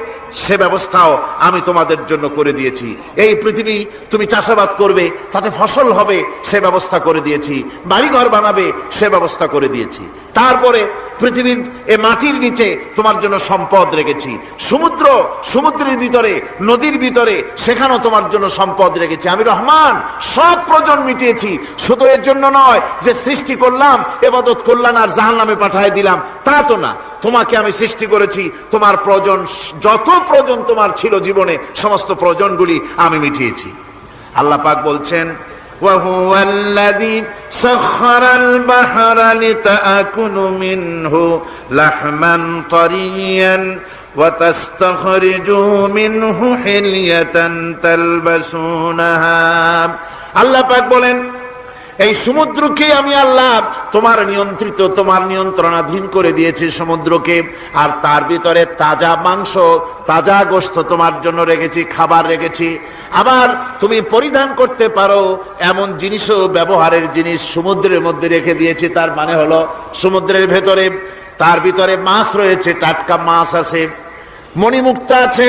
A: সে ব্যবস্থাও আমি তোমাদের জন্য করে দিয়েছি। এই পৃথিবী তুমি চাষাবাদ করবে, তাতে ফসল হবে সে ব্যবস্থা করে দিয়েছি। বাড়িঘর বানাবে সে ব্যবস্থা করে দিয়েছি। তারপরে পৃথিবীর এ মাটির নিচে তোমার জন্য সম্পদ রেখেছি। সমুদ্রের ভিতরে, নদীর ভিতরে, সেখানেও তোমার জন্য সম্পদ রেখেছি। আমি রহমান সব প্রয়োজন মিটিয়েছি। শুধু এর জন্য নয় যে সৃষ্টি করলাম, ইবাদত করলাম আর জাহান্নামে পাঠিয়ে দিলাম, তা তো না। তোমাকে আমি সৃষ্টি করেছি, তোমার প্রয়োজন, যত প্রয়োজন তোমার ছিল জীবনে, সমস্ত প্রয়োজনগুলি আমি মিটিয়েছি। আল্লাহ পাক বলছেন وَهُوَ الَّذِي سَخَّرَ الْبَحْرَ لِتَأْكُلُوا مِنْهُ لَحْمًا طَرِيًّا وَتَسْتَخْرِجُوا مِنْهُ حِلْيَةً تَلْبَسُونَهَا। আল্লাহ পাক বলেন এই সমুদ্রকে আমি আল্লাহ তোমার নিয়ন্ত্রিত, তোমার নিয়ন্ত্রণাধীন করে দিয়েছি সমুদ্রকে, আর তার ভিতরে তাজা মাংস, তাজা গোশত তোমার জন্য রেখেছি, খাবার রেখেছি। আবার তুমি পরিধান করতে পারো এমন জিনিসও, ব্যবহারের জিনিস সমুদ্রের মধ্যে রেখে দিয়েছি। তার মানে হলো সমুদ্রের ভেতরে, তার ভিতরে মাছ রয়েছে, টাটকা মাছ আছে, মণিমুক্তা আছে।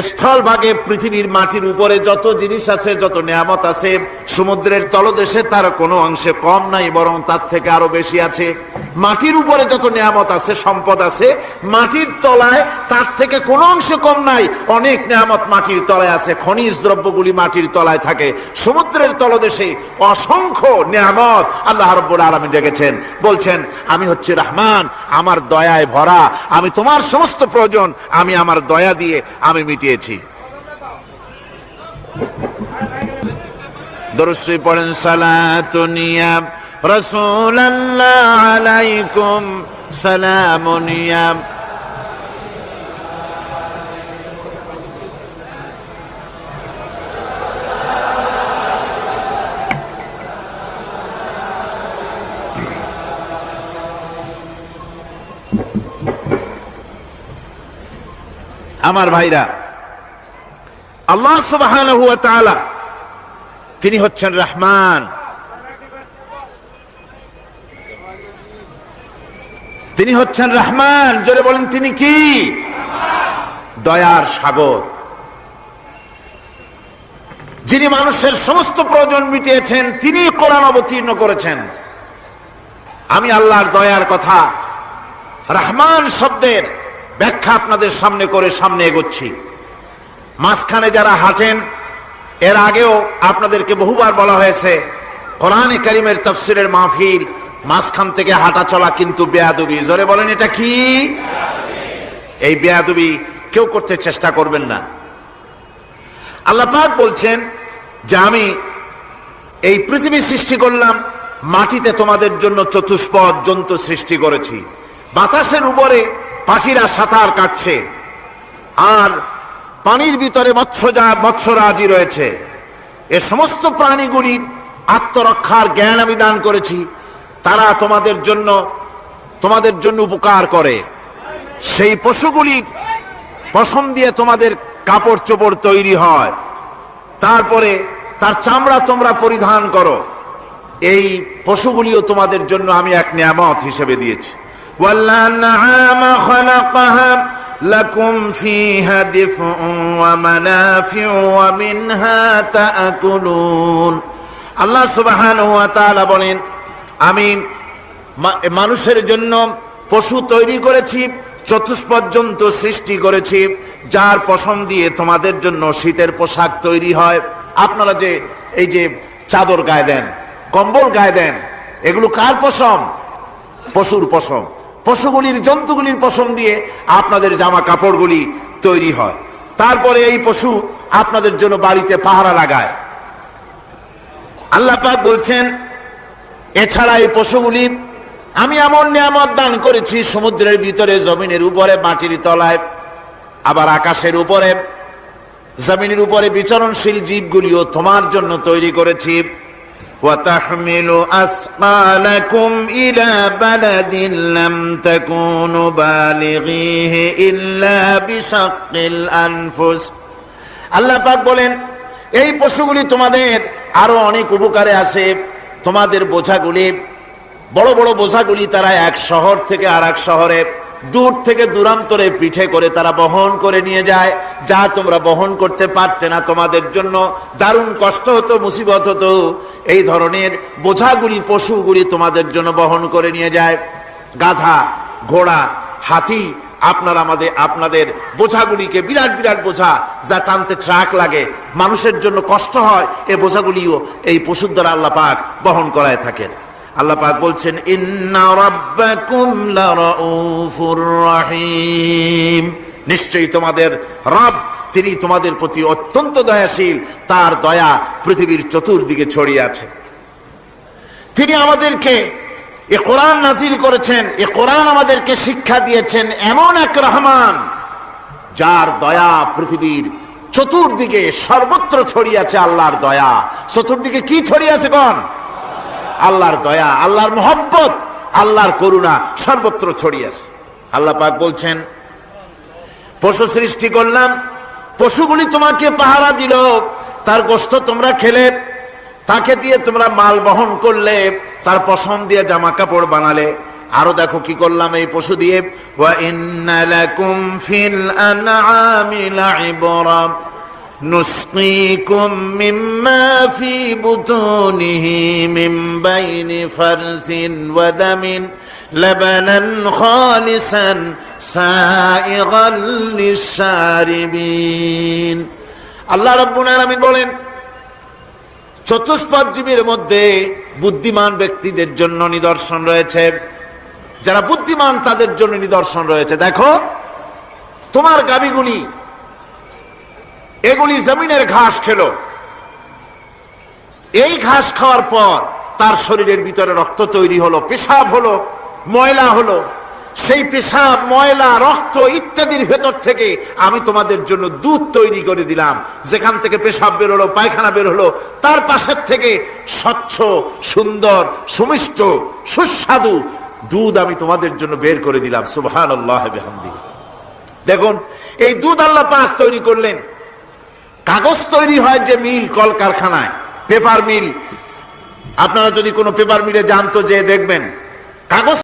A: স্থলভাগে পৃথিবীর মাটির উপরে যত জিনিস আছে, যত নিয়ামত আছে, সমুদ্রের তলদেশে তার কোনো অংশে কম নাই, বরং তার থেকে আরো বেশি আছে। মাটির উপরে যত নিয়ামত আছে, সম্পদ আছে, মাটির তলায় তার থেকে কোনো অংশে কম নাই, অনেক নিয়ামত মাটির তলায় আছে। খনিজ দ্রব্যগুলি মাটির তলায় থাকে। সমুদ্রের তলদেশে অসংখ্য নিয়ামত আল্লাহ রাব্বুল আলামিন রেখেছেন। বলছেন আমি হচ্ছে রহমান, আমার দয়ায় ভরা, আমি তোমার সমস্ত প্রয়োজন আমি আমার দয়া দিয়ে আমি মিটিয়েছি। দরুদ শরীফ পড়েন, সালাতুন ইয়া রাসূলুল্লাহ আলাইকুম সালামুন ইয়া। আমার ভাইরা, আল্লাহ সুবহানাহু ওয়া তাআলা তিনি হচ্ছেন রহমান, তিনি হচ্ছেন রহমান। জোরে বলেন তিনি কি? দয়ার সাগর, যিনি মানুষের সমস্ত প্রয়োজন মিটিয়েছেন, তিনি কোরআন অবতীর্ণ করেছেন। আমি আল্লাহর দয়ার কথা, রহমান শব্দের ব্যাখ্যা আপনাদের সামনে করে সামনে এগোচ্ছি। মাঝখানে যারা হাঁটেন, এর আগেও আপনাদেরকে বহুবার বলা হয়েছে, কোরআনে কারীমের তাফসীরের মাহফিল, মাঝখান থেকে হাঁটা চলা কিন্তু বেয়াদবি। জোরে বলেন এটা কি? এই বেয়াদবি কেউ করতে চেষ্টা করবেন না। আল্লাহ পাক বলছেন যে আমি এই পৃথিবী সৃষ্টি করলাম, মাটিতে তোমাদের জন্য চতুষ্পদ জন্তু সৃষ্টি করেছি, বাতাসের উপরে পাখিরা সাঁতার কাটছে, আর পানির ভিতরে মৎস্যরাজি রয়েছে। এ সমস্ত প্রাণীগুলির আত্মরক্ষার জ্ঞান আমি দান করেছি। তারা তোমাদের জন্য উপকার করে। সেই পশুগুলির পশম দিয়ে তোমাদের কাপড় চোপড় তৈরি হয়। তারপরে তার চামড়া তোমরা পরিধান করো। এই পশুগুলিও তোমাদের জন্য আমি এক নিয়ামত হিসেবে দিয়েছি। ওয়াল-আনআমা খালাকাহা লাকুম ফীহা দিফউন ওয়া মানাফিউ ওয়া মিনহা তা'কুলুন। আল্লাহ সুবহানাহু ওয়া তাআলা বলেন, আমি মানুষের জন্য পশু তৈরি করেছি, চতুষ্পর্যন্ত সৃষ্টি করেছি, যার পশম দিয়ে তোমাদের জন্য শীতের পোশাক তৈরি হয়। আপনারা যে এই যে চাদর গায়ে দেন, কম্বল গায়ে দেন, এগুলো কার পশম? পশুর পশম। পশুগুলির, জন্তুগুলির পশম দিয়ে আপনাদের জামা কাপড়গুলি তৈরি হয়। তারপরে এই পশু আপনাদের জন্য বাড়িতে পাহারা লাগায়। আল্লাহ পাক বলছেন, এছাড়া এই পশুগুলি আমি এমন নিয়ামত দান করেছি, সমুদ্রের ভিতরে, জমিনের উপরে, মাটির তলায়, আবার আকাশের উপরে, জমিনের উপরে বিচরণশীল জীবগুলিও তোমার জন্য তৈরি করেছি। وَتَحْمِلُ أَثْقَالَكُمْ إِلَى بَلَدٍ لَمْ تَكُونُوا بَالِغِيهِ إِلَّا بِشَقِّ الْأَنفُسِ। আল্লাহ পাক বলেন, এই পশুগুলি তোমাদের আরো অনেক উপকারে আছে। তোমাদের বোঝাগুলি, বড় বড় বোঝাগুলি তারা এক শহর থেকে আর এক শহরে, দূর থেকে দূরান্তরে পিঠে করে তারা বহন করে নিয়ে যায়, যা তোমরা বহন করতে পারতে না। তোমাদের জন্য দারুণ কষ্ট হতো, মুসিবত হতো। এই ধরনের বোঝাগুলি, পশুগুলি তোমাদের জন্য বহন করে নিয়ে যায়। গাধা, ঘোড়া, হাতি, আপনাদের বোঝাগুলিকে, বিরাট বিরাট বোঝা যা টানতে ট্রাক লাগে, মানুষের জন্য কষ্ট হয়, এই বোঝাগুলিও এই পশুর দ্বারা আল্লাহ পাক বহন করায় থাকেন। আল্লাহ পাক বলছেন, ইন্না রাব্বাকুম লারাউফুর রহিম। নিশ্চয়ই তোমাদের রব, তিনি তোমাদের প্রতি অত্যন্ত দয়াশীল। তার দয়া পৃথিবীর চতুর্দিকে ছড়িয়ে আছে। তিনি আমাদেরকে এ কোরআন নাযিল করেছেন, এ কোরআন আমাদেরকে শিক্ষা দিয়েছেন এমন এক রহমান, যার দয়া পৃথিবীর চতুর্দিকে সর্বত্র ছড়িয়ে আছে। আল্লাহর দয়া চতুর্দিকে কি ছড়িয়ে আছে? কোন? আল্লাহর দয়া, আল্লাহর মহব্বত, আল্লাহর করুণা সর্বত্র ছড়িয়ে আছে। আল্লাহ পাক বলছেন, পশু সৃষ্টি করলাম, পশুগুলি তোমাকে পাহারা দিল, তার গোশত তোমরা খেলে, তাকে দিয়ে তোমরা মাল বহন করলে, তার পশম দিয়ে জামা কাপড় বানালে। আরো দেখো কি করলাম এই পশু দিয়ে, ওয়া ইন্না লাকুম ফিল আনআমি লাইবরা নুসকিকুম মিম্মা ফি বুতুনিহি মিন বাইনি ফারসিন ওয়া দামিন লাবানান খালিসান সাইগাল লিশারিবিন। আল্লাহ রাব্বুল আলামিন বলেন, চতুষ্পদজীবীর মধ্যে বুদ্ধিমান ব্যক্তিদের জন্য নিদর্শন রয়েছে। যারা বুদ্ধিমান তাদের জন্য নিদর্শন রয়েছে। দেখো, তোমার গাভীগুলি, এগুলি জমিনের ঘাস খেলো। এই ঘাস খাওয়ার পর তার শরীরের ভিতরে রক্ত তৈরি হলো, পেশাব হলো, ময়লা হলো। সেই পেশাব, ময়লা, রক্ত ইত্যাদির ভেতর থেকে আমি তোমাদের জন্য দুধ তৈরি করে দিলাম। যেখান থেকে পেশাব বের হলো, পায়খানা বের হলো, তার পাশের থেকে স্বচ্ছ, সুন্দর, সুমিষ্ট, সুস্বাদু দুধ আমি তোমাদের জন্য বের করে দিলাম। সুবহানাল্লাহ বিহামদিহি। দেখুন, এই দুধ আল্লাহ পাক তৈরি করলেন। কাগজ তৈরি হয় যে মিল, কলকারখানায়, পেপার মিল। আপনারা যদি কোনো পেপার মিলে যান তো যে দেখবেন, কাগজ